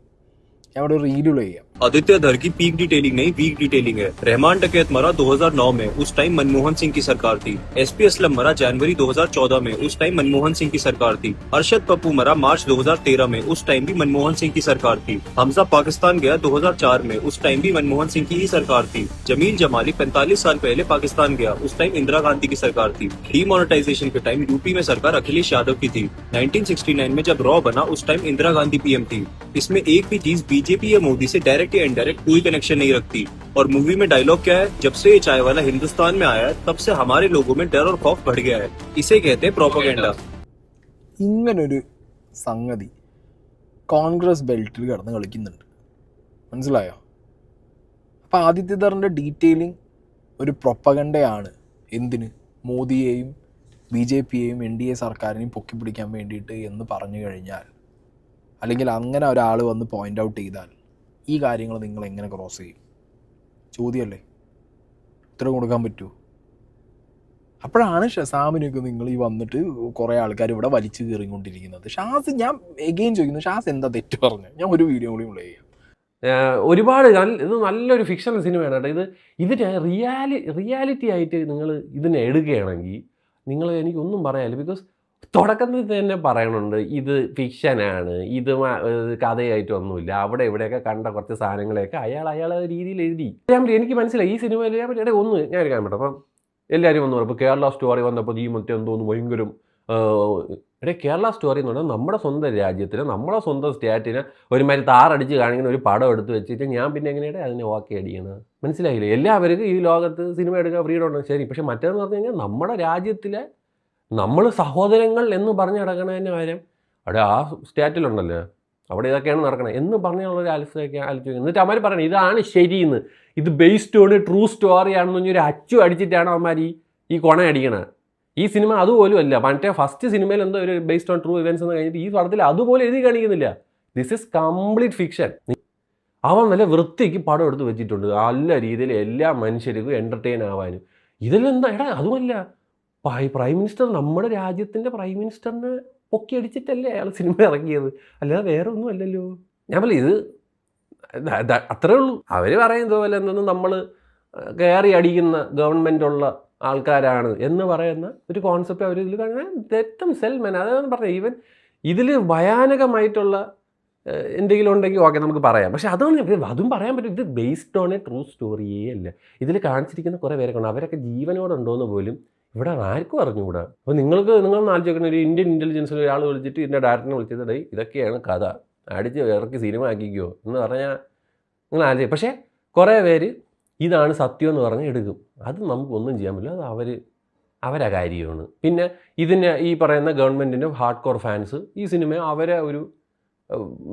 A: ഞാൻ ഇവിടെ റീലുകൾ ചെയ്യാം.
E: आदित्य धर की पीक डिटेलिंग नहीं वीक डिटेलिंग है। रहमान डकैत मरा 2009 में, उस टाइम मनमोहन सिंह की सरकार थी। एसपी असलम मरा जनवरी 2014 में, उस टाइम मनमोहन सिंह की सरकार थी। अरशद पप्पू मरा मार्च 2013 में, उस टाइम भी मनमोहन सिंह की सरकार थी। हमजा पाकिस्तान गया 2004 में, उस टाइम भी मनमोहन सिंह की ही सरकार थी। जमील जमाली 45 साल पहले पाकिस्तान गया, उस टाइम इंदिरा गांधी की सरकार थी। डीमोनेटाइजेशन के टाइम यूपी में सरकार अखिलेश यादव की थी। 1969 में जब रॉ बना, उस टाइम इंदिरा गांधी पीएम थी। इसमें एक भी चीज बीजेपी या मोदी से डायरेक्ट या इनडायरेक्ट कोई कनेक्शन नहीं रखती। और मूवी में डायलॉग क्या है, जब से ये चाय वाला हिंदुस्तान में आया है तब से हमारे लोगों में डर और खौफ बढ़ गया है। इसे कहते हैं प्रोपेगेंडा।
A: ഇങ്ങനൊരു സംഗതി കോൺഗ്രസ് ബെൽറ്റിൽ കിടന്ന് കളിക്കുന്നുണ്ട്, മനസ്സിലായോ? അപ്പോൾ ആദിത്യധറിൻ്റെ ഡീറ്റെയിലിംഗ് ഒരു പ്രൊപ്പഗണ്ടയാണ്. എന്തിന്? മോദിയെയും BJP-യെയും NDA സർക്കാരിനെയും പൊക്കിപ്പിടിക്കാൻ വേണ്ടിയിട്ട് എന്ന് പറഞ്ഞു കഴിഞ്ഞാൽ, അല്ലെങ്കിൽ അങ്ങനെ ഒരാൾ വന്ന് പോയിൻ്റ് ഔട്ട് ചെയ്താൽ ഈ കാര്യങ്ങൾ നിങ്ങൾ എങ്ങനെ ക്രോസ് ചെയ്യും? ചോദ്യമല്ലേ? ഉത്തരം കൊടുക്കാൻ പറ്റുമോ? അപ്പോഴാണ് ഷസാമിനൊക്കെ നിങ്ങൾ ഈ വന്നിട്ട് കുറേ ആൾക്കാർ ഇവിടെ വലിച്ചു കയറിക്കൊണ്ടിരിക്കുന്നത്. ഷാസ്, ഞാൻ എഗെയിൻ ചോദിക്കുന്നു, ഷാസ് എന്താ തെറ്റ് പറഞ്ഞു? ഞാൻ ഒരു വീഡിയോ കൂടി പ്ലേ ചെയ്യാം.
C: ഒരുപാട് ഇത് നല്ലൊരു ഫിക്ഷണൽ സിനിമയാണ് കേട്ടോ. ഇതിന് റിയാലിറ്റി ആയിട്ട് നിങ്ങൾ ഇതിനെ എടുക്കുകയാണെങ്കിൽ നിങ്ങൾ എനിക്കൊന്നും പറയാനില്ല. ബിക്കോസ് തുടക്കത്തിൽ തന്നെ പറയണുണ്ട് ഇത് ഫിക്ഷനാണ്, ഇത് കഥയായിട്ടൊന്നുമില്ല, അവിടെ ഇവിടെയൊക്കെ കണ്ട കുറച്ച് സാധനങ്ങളെയൊക്കെ അയാൾ രീതിയിൽ എഴുതി. എനിക്ക് മനസ്സിലായി ഈ സിനിമയിൽ ഞാൻ ഒരു കാര്യം അപ്പം എല്ലാവരും വന്നു ഇപ്പോൾ കേരള സ്റ്റോറി വന്നപ്പോൾ ഈ മറ്റേ എന്തോന്ന് ഭയങ്കരം കേരള സ്റ്റോറി എന്ന് പറഞ്ഞാൽ നമ്മുടെ സ്വന്തം രാജ്യത്തിന്, നമ്മുടെ സ്വന്തം സ്റ്റേറ്റിന് ഒരുമാതിരി താറടിച്ച് കാണിക്കുന്ന ഒരു പടം എടുത്ത് വെച്ചിട്ട് ഞാൻ പിന്നെ എങ്ങനെയാണ് അതിനെ വാക്കി അടിക്കുന്നത്? മനസ്സിലായില്ലേ? എല്ലാവർക്കും ഈ ലോകത്ത് സിനിമ എടുക്കാൻ ഫ്രീഡം ഉണ്ട്, ശരി. പക്ഷെ മറ്റേതെന്ന് പറഞ്ഞു കഴിഞ്ഞാൽ നമ്മുടെ രാജ്യത്തിലെ നമ്മൾ സഹോദരങ്ങൾ എന്ന് പറഞ്ഞ് നടക്കണതിൻ്റെ കാര്യം അവിടെ ആ സ്റ്റേറ്റിലുണ്ടല്ലോ, അവിടെ ഇതൊക്കെയാണ് നടക്കണത് എന്ന് പറഞ്ഞുള്ളൊരു ആലോചിക്കുക. എന്നിട്ട് അവന്മാർ പറയണം ഇതാണ് ശരിയെന്ന്, ഇത് ബേസ്ഡ് ഓൺ ട്രൂ സ്റ്റോറിയാണെന്ന് പറഞ്ഞൊരു അച്ചു അടിച്ചിട്ടാണ് അവന്മാർ ഈ കൊണ അടിക്കണത്. ഈ സിനിമ അതുപോലും അല്ല. മറ്റേ ഫസ്റ്റ് സിനിമയിൽ എന്തോ ഒരു ബേസ്ഡ് ഓൺ ട്രൂ ഇവൻറ്റ്സ് എന്ന് കഴിഞ്ഞിട്ട് ഈ പടത്തിൽ അതുപോലെ എഴുതി കാണിക്കുന്നില്ല. This is complete fiction. അവൻ നല്ല വൃത്തിക്ക് പടം എടുത്ത് വെച്ചിട്ടുണ്ട്, നല്ല രീതിയിൽ എല്ലാ മനുഷ്യർക്കും എൻ്റർടൈൻ ആവാനും. ഇതിലെന്താ അതുമല്ല, പ്രൈം മിനിസ്റ്റർ, നമ്മുടെ രാജ്യത്തിൻ്റെ പ്രൈം മിനിസ്റ്ററിനെ പൊക്കി അടിച്ചിട്ടല്ലേ അയാൾ സിനിമ ഇറക്കിയത്, അല്ലാതെ വേറെ ഒന്നും അല്ലല്ലോ. ഞാൻ പറയും ഇത് അത്രേ ഉള്ളൂ. അവർ പറയുന്നത് പോലെ എന്തെന്ന് നമ്മൾ കയറി അടിക്കുന്ന ഗവൺമെൻറ്റുള്ള ആൾക്കാരാണ് എന്ന് പറയുന്ന ഒരു കോൺസെപ്റ്റ് അവർ ഇതിൽ കാണുന്നത് ദത്തം സെൽമൻ. അതാണ് പറഞ്ഞത്. ഈവൻ ഇതിൽ ഭയാനകമായിട്ടുള്ള എന്തെങ്കിലും ഉണ്ടെങ്കിൽ ഓക്കെ നമുക്ക് പറയാം, പക്ഷെ അതും പറയാൻ പറ്റും. ഇത് ബേസ്ഡ് ഓൺ എ ട്രൂ സ്റ്റോറിയേ അല്ല. ഇതിൽ കാണിച്ചിരിക്കുന്ന കുറേ പേരൊക്കെ ഉണ്ട്, അവരൊക്കെ ജീവനോടുണ്ടോയെന്ന് പോലും ഇവിടെ ആർക്കും അറിഞ്ഞുകൂടാ. അപ്പോൾ നിങ്ങൾ ആലോചിക്കുന്ന ഒരു ഇന്ത്യൻ ഇൻ്റലിജൻസിൽ ഒരാൾ വിളിച്ചിട്ട് ഇതിൻ്റെ ഡയറക്ടറിനെ വിളിച്ചിട്ട് ഇതൊക്കെയാണ് കഥ, അടിച്ച് ഇറക്കി സിനിമ ആക്കിക്കോ എന്ന് പറഞ്ഞാൽ നിങ്ങൾ ആലോചിക്കും. പക്ഷേ കുറേ പേര് ഇതാണ് സത്യം എന്ന് പറഞ്ഞ് എടുക്കും. അത് നമുക്കൊന്നും ചെയ്യാൻ പറ്റില്ല, അത് അവരെ കാര്യമാണ്. പിന്നെ ഇതിന് ഈ പറയുന്ന ഗവൺമെൻറ്റിൻ്റെ ഹാർഡ് കോർ ഫാൻസ് ഈ സിനിമ അവരെ ഒരു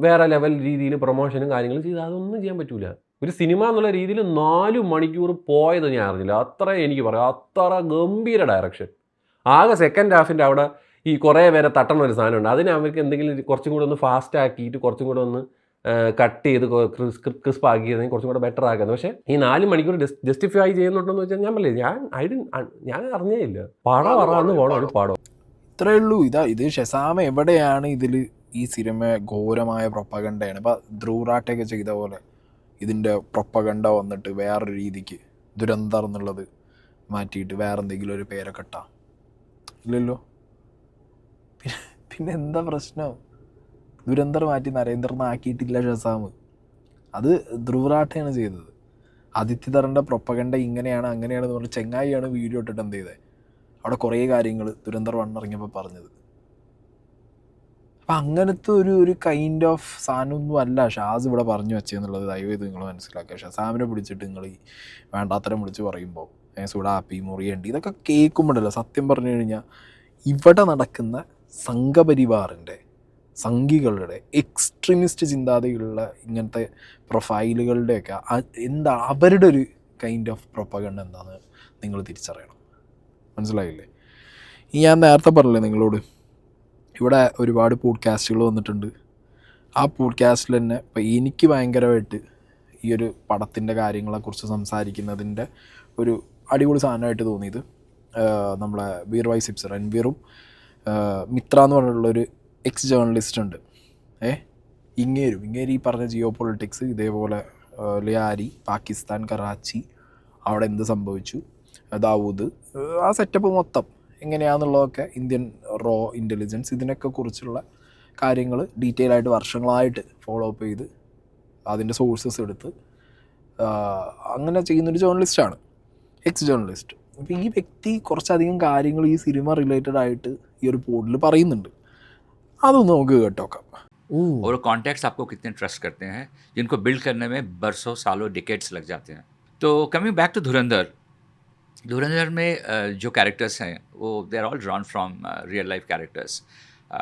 C: വേറെ ലെവൽ രീതിയിൽ പ്രൊമോഷനും കാര്യങ്ങളും ചെയ്ത് അതൊന്നും ചെയ്യാൻ പറ്റില്ല. ഒരു സിനിമ എന്നുള്ള രീതിയിൽ 4 മണിക്കൂർ പോയത് ഞാൻ അറിഞ്ഞില്ല. അത്ര എനിക്ക് പറയാം, അത്ര ഗംഭീര ഡയറക്ഷൻ. ആകെ സെക്കൻഡ് ഹാഫിൻ്റെ അവിടെ ഈ കുറേ പേരെ തട്ടണ ഒരു സാധനമുണ്ട്. അതിന് അവർക്ക് എന്തെങ്കിലും കുറച്ചും കൂടെ ഒന്ന് ഫാസ്റ്റ് ആക്കിയിട്ട് കുറച്ചും കൂടെ ഒന്ന് കട്ട് ചെയ്ത് ക്രിസ്പ് ആക്കിയതെങ്കിൽ കുറച്ചും കൂടെ ബെറ്റർ ആക്കുന്നത്. പക്ഷേ ഈ 4 മണിക്കൂർ ജസ്റ്റിഫൈ ചെയ്യുന്നുണ്ടെന്ന് വെച്ചാൽ ഞാൻ പറയില്ല, ഞാൻ അറിഞ്ഞേ ഇല്ല. പടം പറന്ന് പോകണം ഒരു പടം.
A: ഇത്രയേ ഉള്ളൂ. ഇത് ഷസാമ എവിടെയാണ് ഇതിൽ ഈ സിനിമ ഘോരമായ പ്രൊപ്പഗണ്ടയാണ്. ഇപ്പം ധ്രുവറാട്ടയൊക്കെ ചെയ്ത പോലെ ഇതിൻ്റെ പ്രൊപ്പഗണ്ട വന്നിട്ട് വേറൊരു രീതിക്ക് ദുരന്തർ എന്നുള്ളത് മാറ്റിയിട്ട് വേറെ എന്തെങ്കിലും ഒരു പേരൊക്കെ ഇട്ടാ ഇല്ലല്ലോ. പിന്നെ എന്താ പ്രശ്നം? ദുരന്തർ മാറ്റി നരേന്ദ്രനാക്കിയിട്ടില്ല ഷസാം, അത് ധ്രുവറാട്ടയാണ് ചെയ്തത്. ആദിത്യധറിൻ്റെ പ്രൊപ്പഗണ്ട ഇങ്ങനെയാണ് അങ്ങനെയാണെന്ന് പറഞ്ഞ് ചെങ്ങായിയാണ് വീഡിയോ ഇട്ടിട്ട് എന്ത് ചെയ്തത് അവിടെ കുറേ കാര്യങ്ങൾ ദുരന്തർ 1 ഇറങ്ങിയപ്പോൾ പറഞ്ഞത്. അപ്പം അങ്ങനത്തെ ഒരു കൈൻഡ് ഓഫ് സാധനമൊന്നും അല്ല ഷാസ് ഇവിടെ പറഞ്ഞു വെച്ചെന്നുള്ളത് ദയവേത് നിങ്ങൾ മനസ്സിലാക്കുക. ഷസാമിനെ പിടിച്ചിട്ട് നിങ്ങൾ ഈ വേണ്ടാത്തരം വിളിച്ച് പറയുമ്പോൾ സുഡാപ്പി മുറിയണ്ടി ഇതൊക്കെ കേൾക്കുമ്പോഴല്ലോ സത്യം പറഞ്ഞു കഴിഞ്ഞാൽ ഇവിടെ നടക്കുന്ന സംഘപരിവാറിൻ്റെ സംഘികളുടെ എക്സ്ട്രീമിസ്റ്റ് ചിന്താഗതികളുള്ള ഇങ്ങനത്തെ പ്രൊഫൈലുകളുടെയൊക്കെ എന്താ അവരുടെ ഒരു കൈൻഡ് ഓഫ് പ്രൊപ്പഗണ്ട എന്താണെന്ന് നിങ്ങൾ തിരിച്ചറിയണം. മനസ്സിലായില്ലേ? ഈ ഞാൻ നേരത്തെ പറഞ്ഞില്ലേ നിങ്ങളോട് ഇവിടെ ഒരുപാട് പോഡ്കാസ്റ്റുകൾ വന്നിട്ടുണ്ട്. ആ പോഡ്കാസ്റ്റിൽ തന്നെ ഇപ്പം എനിക്ക് ഭയങ്കരമായിട്ട് ഈ ഒരു പടത്തിൻ്റെ കാര്യങ്ങളെക്കുറിച്ച് സംസാരിക്കുന്നതിൻ്റെ ഒരു അടിപൊളി സാധനമായിട്ട് തോന്നിയത് നമ്മളെ വീർ വൈ സിപ്സ് രൺവീറും മിത്ര എന്ന് പറഞ്ഞിട്ടുള്ളൊരു എക്സ് ജേർണലിസ്റ്റ് ഉണ്ട്. ഇങ്ങേര് ഈ പറഞ്ഞ ജിയോ പൊളിറ്റിക്സ് ഇതേപോലെ ലിയാരി, പാകിസ്ഥാൻ, കറാച്ചി, അവിടെ എന്ത് സംഭവിച്ചു, ദാവൂദ്, ആ സെറ്റപ്പ് മൊത്തം എങ്ങനെയാണെന്നുള്ളതൊക്കെ ഇന്ത്യൻ റോ ഇൻ്റലിജൻസ് ഇതിനൊക്കെ കുറിച്ചുള്ള കാര്യങ്ങൾ ഡീറ്റെയിൽ ആയിട്ട് വർഷങ്ങളായിട്ട് ഫോളോ അപ്പ് ചെയ്ത് അതിൻ്റെ സോഴ്സസ് എടുത്ത് അങ്ങനെ ചെയ്യുന്നൊരു ജേർണലിസ്റ്റാണ്, എക്സ് ജേർണലിസ്റ്റ്. അപ്പോൾ ഈ വ്യക്തി കുറച്ചധികം കാര്യങ്ങൾ ഈ സിനിമ റിലേറ്റഡ് ആയിട്ട് ഈ ഒരു പോഡിൽ പറയുന്നുണ്ട്. അതൊന്ന് നമുക്ക് കേട്ടോക്കാം.
F: और कॉन्टैक्ट्स आपको कितने ट्रस्ट करते हैं जिनको बिल्ड करने में बरसों सालों डिकेड्स लग जाते हैं. तो कमिंग बैक टू धुरंधर में जो कैरेक्टर्स हैं वो they are all drawn from real life characters.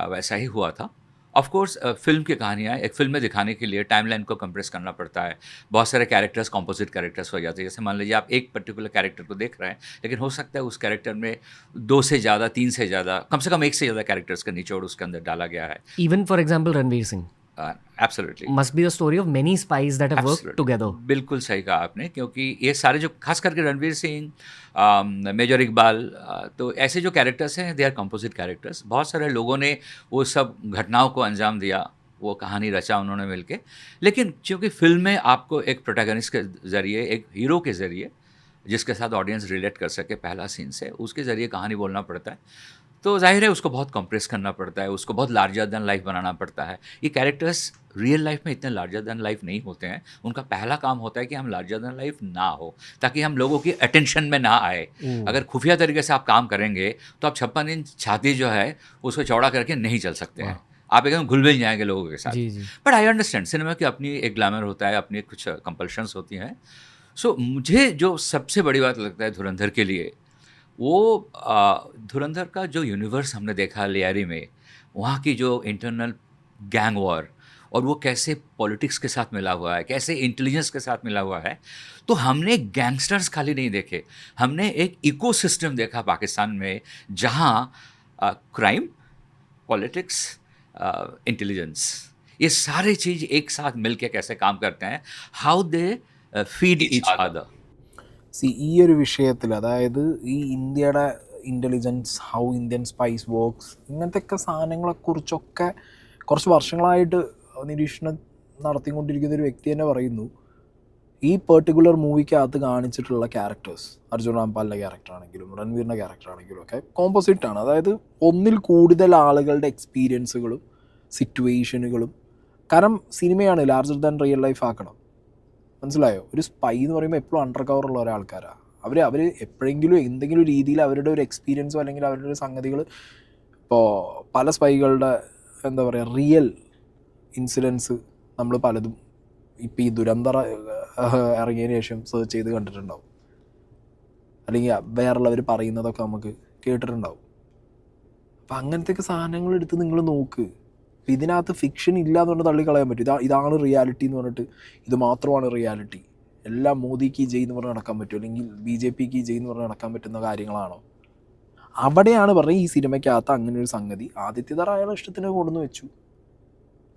F: वैसा ही हुआ था. ऑफ कोर्स फिल्म की कहानियाँ एक फिल्म में दिखाने के लिए टाइमलाइन को कंप्रेस करना पड़ता है. बहुत सारे कैरेक्टर्स कॉम्पोजिट कैरेक्टर्स हो जाते हैं. जैसे मान लीजिए आप एक पर्टिकुलर कैरेक्टर को देख रहे हैं, लेकिन हो सकता है उस कैरेक्टर में 2 से ज़्यादा 3 से ज़्यादा कम से कम 1 से ज़्यादा कैरेक्टर्स का निचोड़ उसके अंदर डाला गया है.
G: Even for example, Ranveer Singh
F: absolutely
G: must be the story of many spies that have worked together.
F: बिल्कुल सही कहा आपने, क्योंकि ये सारे जो खास करके रणवीर सिंह, मेजर इकबाल, तो ऐसे जो कैरेक्टर्स हैं दे आर कंपोजिट कैरेक्टर्स. बहुत सारे लोगों ने वो सब घटनाओं को अंजाम दिया, वो कहानी रचा उन्होंने मिलके. लेकिन चूँकि फिल्म में आपको एक प्रोटैगनिस्ट के ज़रिए, एक हीरो के ज़रिए जिसके साथ ऑडियंस रिलेट कर सके पहला सीन से, उसके ज़रिए कहानी बोलना पड़ता है. तो जाहिर है उसको बहुत कंप्रेस करना पड़ता है, उसको बहुत लार्जर दैन लाइफ बनाना पड़ता है. ये कैरेक्टर्स रियल लाइफ में इतने लार्जर दैन लाइफ नहीं होते हैं. उनका पहला काम होता है कि हम लार्जर दैन लाइफ ना हो, ताकि हम लोगों की अटेंशन में ना आए. अगर खुफिया तरीके से आप काम करेंगे तो आप 56 इंच छाती जो है उसको चौड़ा करके नहीं चल सकते हैं. आप एकदम घुल मिल जाएंगे लोगों के साथ. बट आई अंडरस्टैंड सिनेमा की अपनी एक ग्लैमर होता है, अपनी कुछ कंपल्शंस होती हैं. सो मुझे जो सबसे बड़ी बात लगता है धुरंधर के लिए, वो धुरंधर का जो यूनिवर्स हमने देखा लियारी में, वहाँ की जो इंटरनल गैंग वॉर और वो कैसे पॉलिटिक्स के साथ मिला हुआ है, कैसे इंटेलिजेंस के साथ मिला हुआ है. तो हमने गैंगस्टर्स खाली नहीं देखे, हमने एक इकोसिस्टम देखा पाकिस्तान में, जहाँ क्राइम, पॉलिटिक्स, इंटेलिजेंस, ये सारे चीज़ एक साथ मिलके कैसे काम करते हैं, how they feed each other.
A: ഈ ഒരു വിഷയത്തിൽ അതായത് ഈ ഇന്ത്യയുടെ intelligence, how Indian spice works, ഇങ്ങനത്തെയൊക്കെ സാധനങ്ങളെക്കുറിച്ചൊക്കെ കുറച്ച് വർഷങ്ങളായിട്ട് നിരീക്ഷണം നടത്തിക്കൊണ്ടിരിക്കുന്ന ഒരു വ്യക്തി തന്നെ പറയുന്നു ഈ പെർട്ടിക്കുലർ മൂവിക്കകത്ത് കാണിച്ചിട്ടുള്ള ക്യാരക്ടേഴ്സ്, അർജുൻ രാംപാലിൻ്റെ ക്യാരക്ടറാണെങ്കിലും രൺവീറിൻ്റെ ക്യാരക്ടറാണെങ്കിലും ഒക്കെ കോമ്പോസിറ്റാണ്. അതായത് ഒന്നിൽ കൂടുതൽ ആളുകളുടെ എക്സ്പീരിയൻസുകളും സിറ്റുവേഷനുകളും, കാരണം സിനിമയാണ് ലാർജർ ദാൻ റിയൽ ലൈഫ് ആക്കണം. മനസ്സിലായോ? ഒരു സ്പൈ എന്ന് പറയുമ്പോൾ എപ്പോഴും അണ്ടർ കവറുള്ള ഒരാൾക്കാരാണ് അവർ എപ്പോഴെങ്കിലും എന്തെങ്കിലും രീതിയിൽ അവരുടെ ഒരു എക്സ്പീരിയൻസോ അല്ലെങ്കിൽ അവരുടെ ഒരു സംഗതികൾ, ഇപ്പോൾ പല സ്പൈകളുടെ എന്താ പറയുക റിയൽ ഇൻസിഡൻസ് നമ്മൾ പലതും ഇപ്പോൾ ഈ ദുരന്തർ ഇറങ്ങിയതിന് ശേഷം സെർച്ച് ചെയ്ത് കണ്ടിട്ടുണ്ടാവും, അല്ലെങ്കിൽ വേറുള്ളവർ പറയുന്നതൊക്കെ നമുക്ക് കേട്ടിട്ടുണ്ടാവും. അപ്പം അങ്ങനത്തെയൊക്കെ സാധനങ്ങൾ എടുത്ത് നിങ്ങൾ നോക്ക്. ഇതിനകത്ത് ഫിക്ഷൻ ഇല്ല എന്നുകൊണ്ട് തള്ളിക്കളയാൻ പറ്റും. ഇതാണ് റിയാലിറ്റി എന്ന് പറഞ്ഞിട്ട് ഇത് മാത്രമാണ് റിയാലിറ്റി, എല്ലാം മോദിക്ക് ജയ് എന്ന് പറഞ്ഞ് നടക്കാൻ പറ്റും, അല്ലെങ്കിൽ BJPക്ക് ജയ് എന്ന് പറഞ്ഞ് നടക്കാൻ പറ്റുന്ന കാര്യങ്ങളാണോ? അവിടെയാണ് പറഞ്ഞത് ഈ സിനിമയ്ക്കകത്ത് അങ്ങനെ ഒരു സംഗതി ആദിത്യധർ അയാളുടെ ഇഷ്ടത്തിന് കൊണ്ടുവന്ന് വെച്ചു.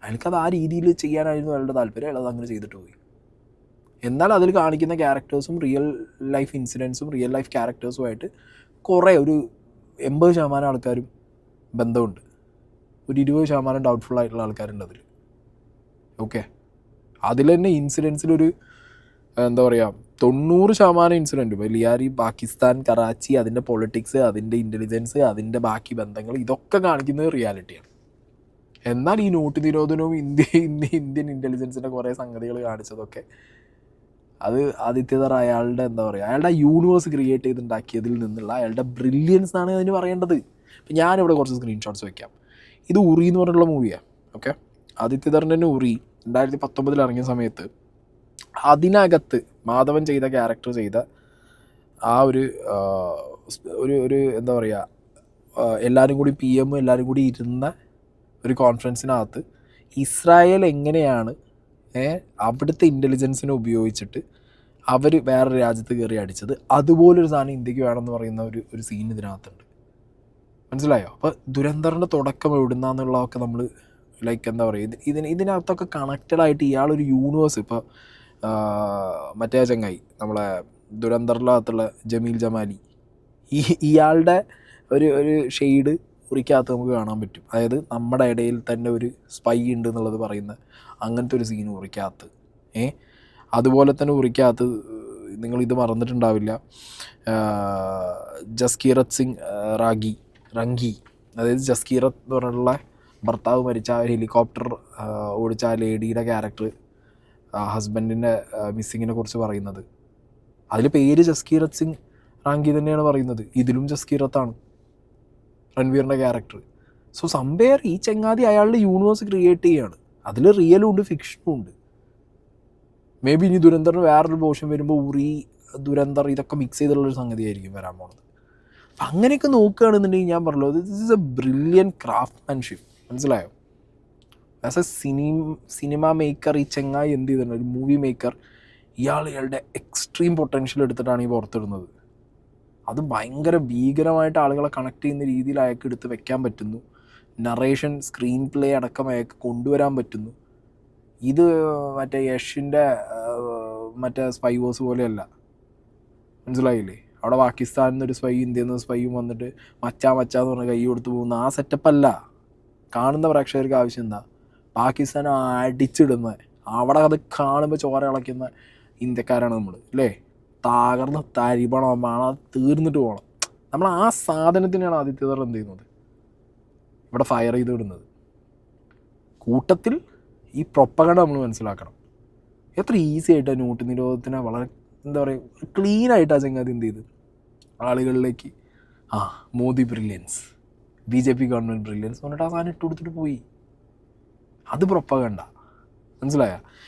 A: അയാൾക്കത് ആ രീതിയിൽ ചെയ്യാനായിരുന്നു അയാളുടെ താല്പര്യം, അയാളത് അങ്ങനെ ചെയ്തിട്ട് പോയി. എന്നാൽ അതിൽ കാണിക്കുന്ന ക്യാരക്ടേഴ്സും റിയൽ ലൈഫ് ഇൻസിഡൻസും റിയൽ ലൈഫ് ക്യാരക്ടേഴ്സുമായിട്ട് കുറേ ഒരു 80% ആൾക്കാരും ബന്ധമുണ്ട്, ഒരു 20% ഡൗട്ട്ഫുൾ ആയിട്ടുള്ള ആൾക്കാരുണ്ട് അതിൽ. ഓക്കെ, അതിൽ തന്നെ ഇൻസിഡൻസിലൊരു എന്താ പറയുക 90% ഇൻസിഡൻറ്റ്, ഇപ്പോൾ ലിയാരി, പാകിസ്ഥാൻ, കറാച്ചി, അതിൻ്റെ പൊളിറ്റിക്സ്, അതിൻ്റെ ഇൻ്റലിജൻസ്, അതിൻ്റെ ബാക്കി ബന്ധങ്ങൾ, ഇതൊക്കെ കാണിക്കുന്നത് റിയാലിറ്റിയാണ്. എന്നാൽ ഈ നോട്ട് നിരോധനവും ഇന്ത്യൻ ഇൻ്റലിജൻസിൻ്റെ കുറേ സംഗതികൾ കാണിച്ചതൊക്കെ അത് ആദിത്യധർ അയാളുടെ എന്താ പറയുക, അയാളുടെ യൂണിവേഴ്സ് ക്രിയേറ്റ് ചെയ്തുണ്ടാക്കിയതിൽ നിന്നുള്ള അയാളുടെ ബ്രില്യൻസ് ആണ് അതിന് പറയേണ്ടത്. ഇപ്പം ഞാനിവിടെ കുറച്ച് സ്ക്രീൻഷോട്ട്സ് വയ്ക്കാം. ഇത് ഉറി എന്ന് പറഞ്ഞിട്ടുള്ള മൂവിയാണ്. ഓക്കെ, ആദിത്യധറിൻ്റെ തന്നെ ഉറി 2019 ഇറങ്ങിയ സമയത്ത് അതിനകത്ത് മാധവൻ ചെയ്ത ക്യാരക്ടർ ചെയ്ത ആ ഒരു എന്താ പറയുക, എല്ലാവരും കൂടി PM എല്ലാവരും കൂടി ഇരുന്ന ഒരു കോൺഫറൻസിനകത്ത് ഇസ്രായേൽ എങ്ങനെയാണ് അവിടുത്തെ ഇൻ്റലിജൻസിനെ ഉപയോഗിച്ചിട്ട് അവർ വേറൊരു രാജ്യത്ത് കയറി അടിച്ചത്, അതുപോലൊരു സാധനം ഇന്ത്യക്ക് വേണമെന്ന് പറയുന്ന ഒരു സീൻ ഇതിനകത്തുണ്ട്. മനസ്സിലായോ? അപ്പോൾ ദുരന്തറിൻ്റെ തുടക്കം എവിടുന്നാന്നുള്ളതൊക്കെ നമ്മൾ ലൈക്ക് എന്താ പറയുക, ഇതിനകത്തൊക്കെ കണക്റ്റഡ് ആയിട്ട് ഇയാളൊരു യൂണിവേഴ്സ്. ഇപ്പോൾ മറ്റേ ചങ്ങായി നമ്മളെ ദുരന്തറിനകത്തുള്ള ജമീൽ ജമാലി, ഇയാളുടെ ഒരു ഷെയ്ഡ് ഉറിക്കകത്ത് നമുക്ക് കാണാൻ പറ്റും. അതായത് നമ്മുടെ ഇടയിൽ തന്നെ ഒരു സ്പൈ ഉണ്ട് എന്നുള്ളത് പറയുന്ന അങ്ങനത്തെ ഒരു സീൻ ഉറിക്കകത്ത്. അതുപോലെ തന്നെ ഉറിക്കകത്ത് നിങ്ങളിത് മറന്നിട്ടുണ്ടാവില്ല, ജസ്കീറത്ത് സിംഗ് റംഗി, അതായത് ജസ്കീറത്ത് എന്ന് പറഞ്ഞിട്ടുള്ള ഭർത്താവ് മരിച്ച ആ ഹെലികോപ്റ്റർ ഓടിച്ച ആ ലേഡിയുടെ ക്യാരക്ടർ, ഹസ്ബൻഡിൻ്റെ മിസ്സിങ്ങിനെ കുറിച്ച് പറയുന്നത്. അതിൽ പേര് ജസ്കീറത്ത് സിംഗ് റാങ്കി തന്നെയാണ് പറയുന്നത്. ഇതിലും ജസ്കീറത്താണ് രൺവീറിൻ്റെ ക്യാരക്ടർ. സോ സംബേർ ഈ ചങ്ങാതി അയാളുടെ യൂണിവേഴ്സ് ക്രിയേറ്റ് ചെയ്യുകയാണ്. അതിൽ റിയലും ഉണ്ട്, ഫിക്ഷനും ഉണ്ട്. മേ ബി ഇനി ദുരന്തറിന് വേറൊരു പോർഷൻ വരുമ്പോൾ ഉറി, ദുരന്തർ ഇതൊക്കെ മിക്സ് ചെയ്തിട്ടുള്ളൊരു സംഗതി ആയിരിക്കും വരാൻ പോണത്. അപ്പം അങ്ങനെയൊക്കെ നോക്കുകയാണെന്നുണ്ടെങ്കിൽ ഞാൻ പറഞ്ഞല്ലോ, this is A brilliant craftsmanship. മനസ്സിലായോ? ആസ് എ സിനിമ മേക്കർ ഈ ചങ്ങായി എന്ത് ചെയ്തിട്ടുണ്ട്, ഒരു മൂവി മേക്കർ, ഇയാളുടെ എക്സ്ട്രീം പൊട്ടൻഷ്യൽ എടുത്തിട്ടാണ് ഈ പുറത്തിടുന്നത്. അത് ഭയങ്കര ഭീകരമായിട്ട് ആളുകളെ കണക്ട് ചെയ്യുന്ന രീതിയിൽ അയാൾക്ക് എടുത്ത് വെക്കാൻ പറ്റുന്നു. നറേഷൻ, സ്ക്രീൻ പ്ലേ അടക്കം അയാൾക്ക് കൊണ്ടുവരാൻ പറ്റുന്നു. ഇത് മറ്റേ യഷിൻ്റെ മറ്റേ സ്പൈ വോഴ്സ് പോലെയല്ല. മനസ്സിലായില്ലേ? അവിടെ പാകിസ്ഥാനിൽ നിന്നൊരു സ്പൈ, ഇന്ത്യയിൽ നിന്ന് സ്പൈയും വന്നിട്ട് മച്ചാന്ന് പറഞ്ഞ് കൈ കൊടുത്ത് പോകുന്ന ആ സെറ്റപ്പല്ല. കാണുന്ന പ്രേക്ഷകർക്ക് ആവശ്യം എന്താ? പാകിസ്ഥാനെ അടിച്ചിടുന്ന, അവിടെ അത് കാണുമ്പോൾ ചോര ഇളയ്ക്കുന്ന ഇന്ത്യക്കാരാണ് നമ്മൾ, അല്ലേ? തകർന്ന് തരിപണം, മണം തീർന്നിട്ട് പോകണം. നമ്മൾ ആ സാധനത്തിനാണ് ആദിത്യധർ എന്ത് ചെയ്യുന്നത്, ഇവിടെ ഫയർ ചെയ്ത് വിടുന്നത്. കൂട്ടത്തിൽ ഈ പ്രൊപ്പഗണ്ട നമ്മൾ മനസ്സിലാക്കണം. എത്ര ഈസി ആയിട്ടാണ് നോട്ട് നിരോധനത്തിനെ വളരെ എന്താ പറയുക ക്ലീനായിട്ട് ആ ചങ്ങാതി എന്ത് ചെയ്ത് ആളുകളിലേക്ക് Modi brilliance, BJP government brilliance പറഞ്ഞിട്ട് ആ സാധനം ഇട്ട് കൊടുത്തിട്ട് പോയി. അത് പ്രൊപ്പഗണ്ട. മനസ്സിലായ?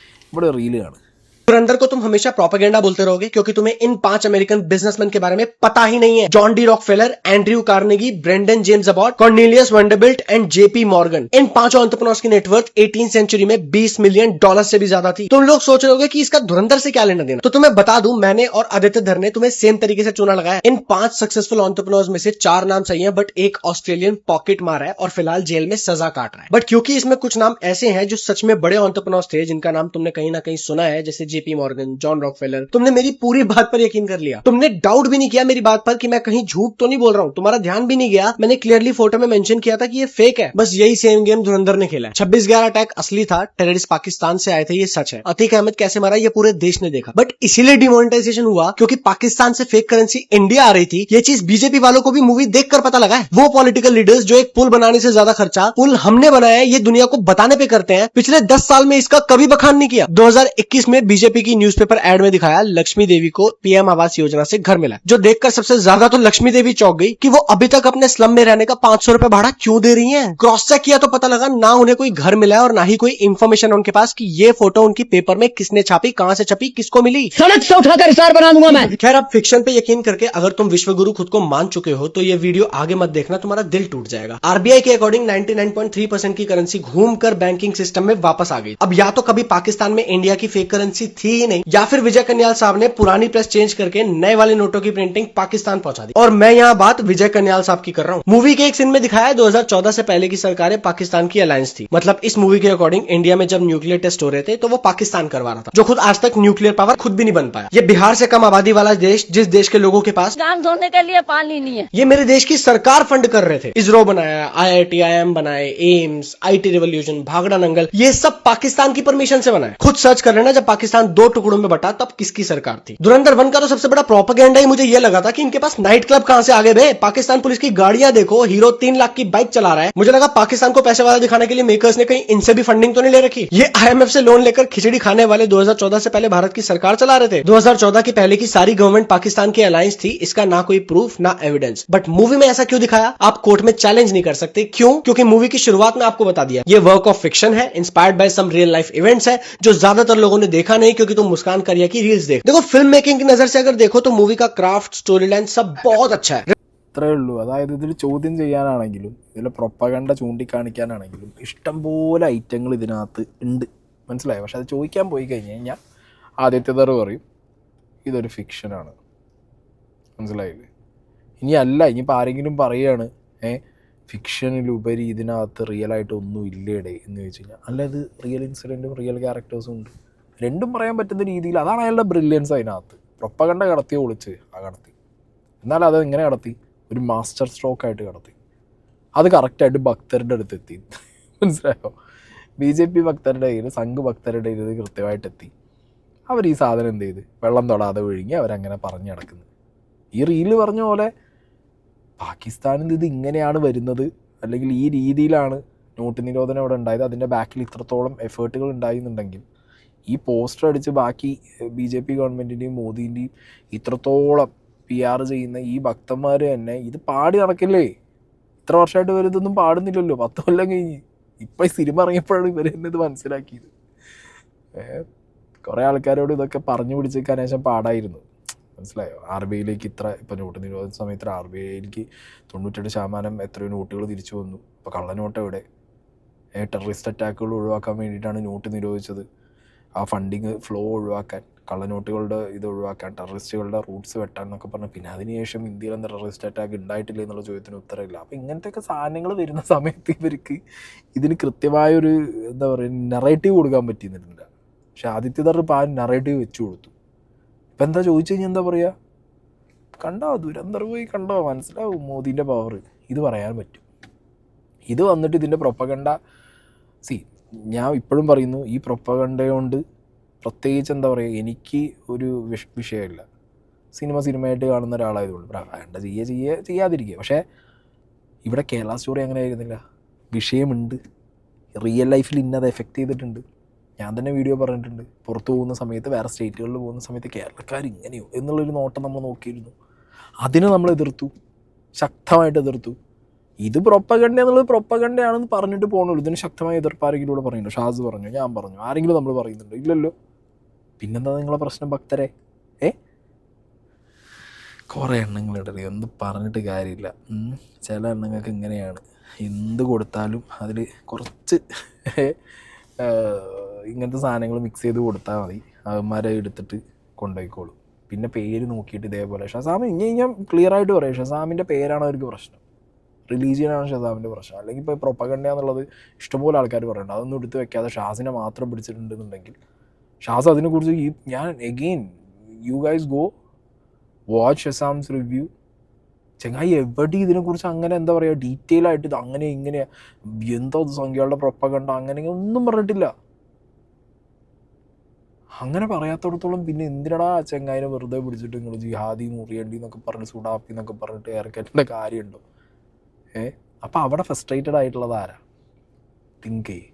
A: ഇവിടെ റീല് ആണ്.
H: धुरंधर को तुम हमेशा प्रोपेगेंडा बोलते रहोगे क्योंकि तुम्हें इन 5 अमेरिकन बिजनेसमैन के बारे में पता ही नहीं है। John D Rockefeller, Andrew Carnegie, Brendan James Abbott, Cornelius Vanderbilt and JP Morgan. इन 5 एंटरप्रेन्योर्स की नेटवर्थ 18th सेंचुरी में $20 मिलियन से भी ज्यादा थी। तुम लोग सोच रहे होगे कि इसका धुरंधर से क्या लेना देना। तो तुम्हें बता दूं, मैंने और आदित्यधर ने तुम्हें सेम तरीके से चुना लगाया। इन 5 सक्सेसफुल एंटरप्रेन्योर्स में से 4 नाम सही है, बट एक ऑस्ट्रेलियन पॉकेट मारा है और फिलहाल जेल में सजा काट रहा है। बट क्योंकि इसमें कुछ नाम ऐसे हैं जो सच में बड़े एंटरप्रेन्योर्स थे, जिनका नाम तुमने कहीं ना कहीं सुना है, जैसे JP मॉर्गन, जॉन रॉकफेलर, तुमने मेरी पूरी बात पर यकीन कर लिया। तुमने डाउट भी नहीं किया मेरी बात पर कि मैं कहीं झूठ तो नहीं बोल रहा हूँ। तुम्हारा ध्यान भी नहीं गया, मैंने क्लियरली फोटो में मेंशन किया था कि ये फेक है। बस यही सेम गेम धुरंधर ने खेला है। 26/11 अटैक असली था, टेररिस्ट पाकिस्तान से आए थे, ये सच है। अतीक अहमद कैसे मारा ये पूरे देश ने देखा, बट इसीलिए डिमोनेटाइजेशन हुआ क्योंकि पाकिस्तान से फेक करेंसी इंडिया आ रही थी। ये चीज BJP वालों को भी मूवी देखकर पता लगा है। वो पॉलिटिकल लीडर्स जो एक पुल बनाने से ज्यादा खर्चा पुल हमने बनाया है ये दुनिया को बताने पे करते हैं, पिछले 10 साल में इसका कभी बखान नहीं किया। 2021 में BJP की न्यूज़पेपर एड में दिखाया लक्ष्मी देवी को PM आवास योजना से घर मिला, जो देखकर सबसे ज्यादा तो लक्ष्मी देवी चौंक गई कि वो अभी तक अपने स्लम में रहने का 500 रुपए भाड़ा क्यों दे रही हैं। क्रॉस चेक किया तो पता लगा ना उन्हें कोई घर मिला है और ना ही कोई इन्फॉर्मेशन उनके पास कि ये फोटो उनकी पेपर में किसने छापी, कहां से छपी, किसको मिली। सड़क से उठाकर हिसार बना दूंगा मैं। खैर, अब फिक्शन पे यकीन करके अगर तुम विश्वगुरु खुद को मान चुके हो तो ये वीडियो आगे मत देखना, तुम्हारा दिल टूट जाएगा। RBI के अकॉर्डिंग 99.3% की करेंसी घूम कर बैंकिंग सिस्टम में वापस आ गई। अब या तो कभी पाकिस्तान में इंडिया की फेक करेंसी थी ही नहीं, या फिर विजय कन्याल साहब ने पुरानी प्रेस चेंज करके नए वाले नोटों की प्रिंटिंग पाकिस्तान पहुंचा दी। और मैं यहाँ बात विजय कन्याल साहब की कर रहा हूँ। मूवी के एक सीन में दिखाया है 2014 से पहले की सरकारें पाकिस्तान की अलायंस थी। मतलब इस मूवी के अकॉर्डिंग इंडिया में जब न्यूक्लियर टेस्ट हो रहे थे तो वो पाकिस्तान करवा रहा था, जो खुद आज तक न्यूक्लियर पावर खुद भी नहीं बन पाया। ये बिहार से कम आबादी वाला देश, जिस देश के लोगों के पास
I: काम धोने के लिए पानी नहीं है,
H: ये मेरे देश की सरकार फंड कर रहे थे। इसरो बनाया, IIT IIM बनाए, एम्स, IT रिवोल्यूशन, भागड़ा नंगल, ये सब पाकिस्तान की परमिशन से बनाए। खुद सर्च कर लेना, जब पाकिस्तान पाकिस्तान 2 टुकड़ों में बटा तब किसकी सरकार थी? धुरंधर 1 का तो सबसे बड़ा प्रोपेगेंडा ही मुझे ये लगा था कि इनके पास नाइट क्लब कहां से आ गए बे। पाकिस्तान पुलिस की गाड़ियां देखो, हीरो 3 लाख की बाइक चला रहा है। मुझे लगा पाकिस्तान को पैसे वाला दिखाने के लिए मेकर्स ने कहीं इनसे भी फंडिंग तो नहीं ले रखी। ये IMF से लोन लेकर खिचड़ी खाने वाले 2014 से पहले भारत की सरकार चला रहे थे। 2014 की पहले की सारी गवर्नमेंट पाकिस्तान की अलायंस थी, इसका ना कोई प्रूफ ना एविडेंस। बट मूवी में ऐसा क्यों दिखाया? आप कोर्ट में चैलेंज नहीं कर सकते। क्यों? क्योंकि मूवी की शुरुआत में आपको बता दिया ये वर्क ऑफ फिक्शन है, inspired by some real life events है जो ज्यादातर लोगों ने देखा नहीं क्योंकि तुम मुस्कान करिया की रील्स देखो फिल्म मेकिंग की नजर से अगर देखो तो मूवी का क्राफ्ट, स्टोरी लाइन सब बहुत अच्छा है।
A: അത്രേ ഉള്ളൂ. അതായത് ഇതിൽ ചോദ്യം ചെയ്യാനാണെങ്കിലും ഇതിൽ പ്രൊപ്പഗണ്ട ചൂണ്ടിക്കാണിക്കാനാണെങ്കിലും ഇഷ്ടംപോലെ ഐറ്റങ്ങൾ ഇതിനകത്ത് ഉണ്ട്, മനസ്സിലായോ? പക്ഷെ അത് ചോദിക്കാൻ പോയി കഴിഞ്ഞ് കഴിഞ്ഞാൽ ആദ്യത്തേതർ പറയും ഇതൊരു ഫിക്ഷനാണ്, മനസ്സിലായില്ലേ? ഇനിയിപ്പോൾ ആരെങ്കിലും പറയുകയാണ് ഫിക്ഷനിലുപരി ഇതിനകത്ത് റിയലായിട്ട് ഒന്നും ഇല്ലേടേ എന്ന് ചോദിച്ചു കഴിഞ്ഞാൽ, അല്ല ഇത് റിയൽ ഇൻസിഡൻറ്റും റിയൽ ക്യാരക്ടേഴ്സും ഉണ്ട്, രണ്ടും പറയാൻ പറ്റുന്ന രീതിയിൽ. അതാണ് അയാളുടെ ബ്രില്യൻസ് അതിനകത്ത്. പ്രൊപ്പഗണ്ട കടത്തി ഒളിച്ച് കടത്തി, എന്നാൽ അത് എങ്ങനെ കടത്തി? ഒരു മാസ്റ്റർ സ്ട്രോക്കായിട്ട് കടത്തി. അത് കറക്റ്റായിട്ട് ഭക്തരുടെ അടുത്ത് എത്തി, മനസ്സിലായോ? BJP ഭക്തരുടെ കയ്യിൽ, സംഘ് ഭക്തരുടെ കയ്യിൽ ഇത് കൃത്യമായിട്ടെത്തി. അവർ ഈ സാധനം എന്ത് ചെയ്ത് വെള്ളം തൊടാതെ ഒഴുങ്ങി അവരങ്ങനെ പറഞ്ഞു നടക്കുന്നത്. ഈ റീല് പറഞ്ഞ പോലെ പാകിസ്ഥാനിൽ ഇത് ഇങ്ങനെയാണ് വരുന്നത്, അല്ലെങ്കിൽ ഈ രീതിയിലാണ് നോട്ട് നിരോധനം ഇവിടെ ഉണ്ടായത്, അതിൻ്റെ ബാക്കിൽ ഇത്രത്തോളം എഫേർട്ടുകൾ ഉണ്ടായിരുന്നുണ്ടെങ്കിൽ ഈ പോസ്റ്റർ അടിച്ച് ബാക്കി BJP ഗവൺമെൻറ്റിൻ്റെയും മോദിൻ്റെയും ഇത്രത്തോളം PR ചെയ്യുന്ന ഈ ഭക്തന്മാർ തന്നെ ഇത് പാടി നടക്കില്ലേ? ഇത്ര വർഷമായിട്ട് ഇവർ ഇതൊന്നും പാടുന്നില്ലല്ലോ, 10 കൊല്ലം കഴിഞ്ഞ്. ഇപ്പം ഈ സിനിമ ഇറങ്ങിയപ്പോഴാണ് ഇവർ തന്നെ ഇത് മനസ്സിലാക്കിയത്. കുറേ ആൾക്കാരോട് ഇതൊക്കെ പറഞ്ഞു പിടിച്ചേക്കാൻ ശേഷം പാടായിരുന്നു, മനസ്സിലായോ? RBIയിലേക്ക് ഇത്ര, ഇപ്പോൾ നോട്ട് നിരോധന സമയത്ത് RBIയിലേക്ക് 98% എത്രയോ നോട്ടുകൾ തിരിച്ചു വന്നു. ഇപ്പോൾ കള്ളനോട്ട് എവിടെ? ടെററിസ്റ്റ് അറ്റാക്കുകൾ ഒഴിവാക്കാൻ വേണ്ടിയിട്ടാണ് നോട്ട് നിരോധിച്ചത്. ആ ഫണ്ടിങ് ഫ്ലോ ഒഴിവാക്കാൻ, കള്ളനോട്ടുകളുടെ ഇത് ഒഴിവാക്കാൻ, ടെററിസ്റ്റുകളുടെ റൂട്ട്സ് വെട്ടാൻ എന്നൊക്കെ പറഞ്ഞു. പിന്നെ അതിനുശേഷം ഇന്ത്യയിൽ എന്താ ടെററിസ്റ്റ് അറ്റാക്ക് ഉണ്ടായിട്ടില്ല എന്നുള്ള ചോദ്യത്തിന് ഉത്തരമില്ല. അപ്പോൾ ഇങ്ങനത്തെയൊക്കെ സാധനങ്ങൾ വരുന്ന സമയത്ത് ഇവർക്ക് ഇതിന് കൃത്യമായൊരു എന്താ പറയുക നറേറ്റീവ് കൊടുക്കാൻ പറ്റിയിരുന്നില്ല. പക്ഷെ ആദിത്യദർ ഇപ്പോൾ ആ നറേറ്റീവ് വെച്ചു കൊടുത്തു. ഇപ്പം എന്താ ചോദിച്ചു കഴിഞ്ഞാൽ എന്താ പറയുക? കണ്ടോ, ദുരന്തർ പോയി കണ്ടോ, മനസ്സിലാവും മോദീൻ്റെ പവർ. ഇത് പറയാൻ പറ്റും. ഇത് വന്നിട്ട് ഇതിൻ്റെ പ്രൊപ്പഗണ്ട ഞാൻ ഇപ്പോഴും പറയുന്നു, ഈ പ്രൊപ്പഗണ്ട കൊണ്ട് പ്രത്യേകിച്ച് എന്താ പറയുക, എനിക്ക് ഒരു വിഷയമില്ല. സിനിമയായിട്ട് കാണുന്ന ഒരാളായതുകൊണ്ട് പ്രൊപ്പഗണ്ട ചെയ്യാതിരിക്കുക. പക്ഷേ ഇവിടെ കേരള സ്റ്റോറി അങ്ങനെ ആയിരുന്നില്ല. വിഷയമുണ്ട്, റിയൽ ലൈഫിൽ ഇന്നത് എഫക്റ്റ് ചെയ്തിട്ടുണ്ട്. ഞാൻ തന്നെ വീഡിയോ പറഞ്ഞിട്ടുണ്ട്. പുറത്ത് പോകുന്ന സമയത്ത്, വേറെ സ്റ്റേറ്റുകളിൽ പോകുന്ന സമയത്ത് കേരളക്കാർ ഇങ്ങനെയോ എന്നുള്ളൊരു നോട്ടം നമ്മൾ നോക്കിയിരുന്നു. അതിനെ നമ്മൾ എതിർത്തു, ശക്തമായിട്ട് എതിർത്തു. ഇത് പ്രൊപ്പഗണ്ട എന്നുള്ളത് പ്രൊപ്പഗണ്ടയാണെന്ന് പറഞ്ഞിട്ട് പോകണുള്ളൂ. ഇതിന് ശക്തമായ എതിർപ്പ് ആരെങ്കിലും ഇവിടെ പറയുന്നുണ്ടോ? ഷാസ് പറഞ്ഞു, ഞാൻ പറഞ്ഞു, ആരെങ്കിലും നമ്മൾ പറയുന്നുണ്ടോ? ഇല്ലല്ലോ. പിന്നെന്താ നിങ്ങളെ പ്രശ്നം ഭക്തരെ? കുറേ എണ്ണങ്ങളുണ്ടല്ലോ, എന്ത് പറഞ്ഞിട്ട് കാര്യമില്ല. ചില എണ്ണങ്ങൾക്ക് ഇങ്ങനെയാണ്, എന്ത് കൊടുത്താലും അതിൽ കുറച്ച് ഇങ്ങനത്തെ സാധനങ്ങൾ മിക്സ് ചെയ്ത് കൊടുത്താൽ മതി, അവന്മാരെ എടുത്തിട്ട് കൊണ്ടുപോയിക്കോളും. പിന്നെ പേര് നോക്കിയിട്ട് ഇതേപോലെ ഷസാം ഞാൻ ക്ലിയർ ആയിട്ട് പറയാം, ഷസാമിൻ്റെ പേരാണ് അവർക്ക് പ്രശ്നം, റിലീജിയനാണ് ഷസാമിൻ്റെ പ്രശ്നം. അല്ലെങ്കിൽ ഇപ്പോൾ പ്രൊപ്പഗണ്ട എന്നുള്ളത് ഇഷ്ടംപോലെ ആൾക്കാർ പറയുന്നുണ്ട്. അതൊന്നും എടുത്ത് വെക്കാതെ ഷാസിനെ മാത്രം പിടിച്ചിട്ടുണ്ടെന്നുണ്ടെങ്കിൽ ഷാസ് അതിനെക്കുറിച്ച് ഞാൻ again you guys go watch Shazam's review. ചെങ്ങായി എവിടെ ഇതിനെക്കുറിച്ച് അങ്ങനെ എന്താ പറയുക ഡീറ്റെയിൽ ആയിട്ട് ഇത് അങ്ങനെ ഇങ്ങനെ എന്തോ സംഖ്യകളുടെ പ്രൊപ്പഗണ്ട അങ്ങനെ ഒന്നും പറഞ്ഞിട്ടില്ല. അങ്ങനെ പറയാത്തടത്തോളം പിന്നെ എന്തിനടാ ചെങ്ങായിനെ വെറുതെ പിടിച്ചിട്ട് നിങ്ങൾ ജിഹാദി മുറിയണ്ടി എന്നൊക്കെ പറഞ്ഞ് സുഡാപ്പി എന്നൊക്കെ പറഞ്ഞിട്ട് ഇറക്കേണ്ട കാര്യമുണ്ടോ? അപ്പോൾ അവിടെ ഫ്രസ്ട്രേറ്റഡ് ആയിട്ടുള്ളത് ആരാ? തിങ്ക് ചെയ്യ്.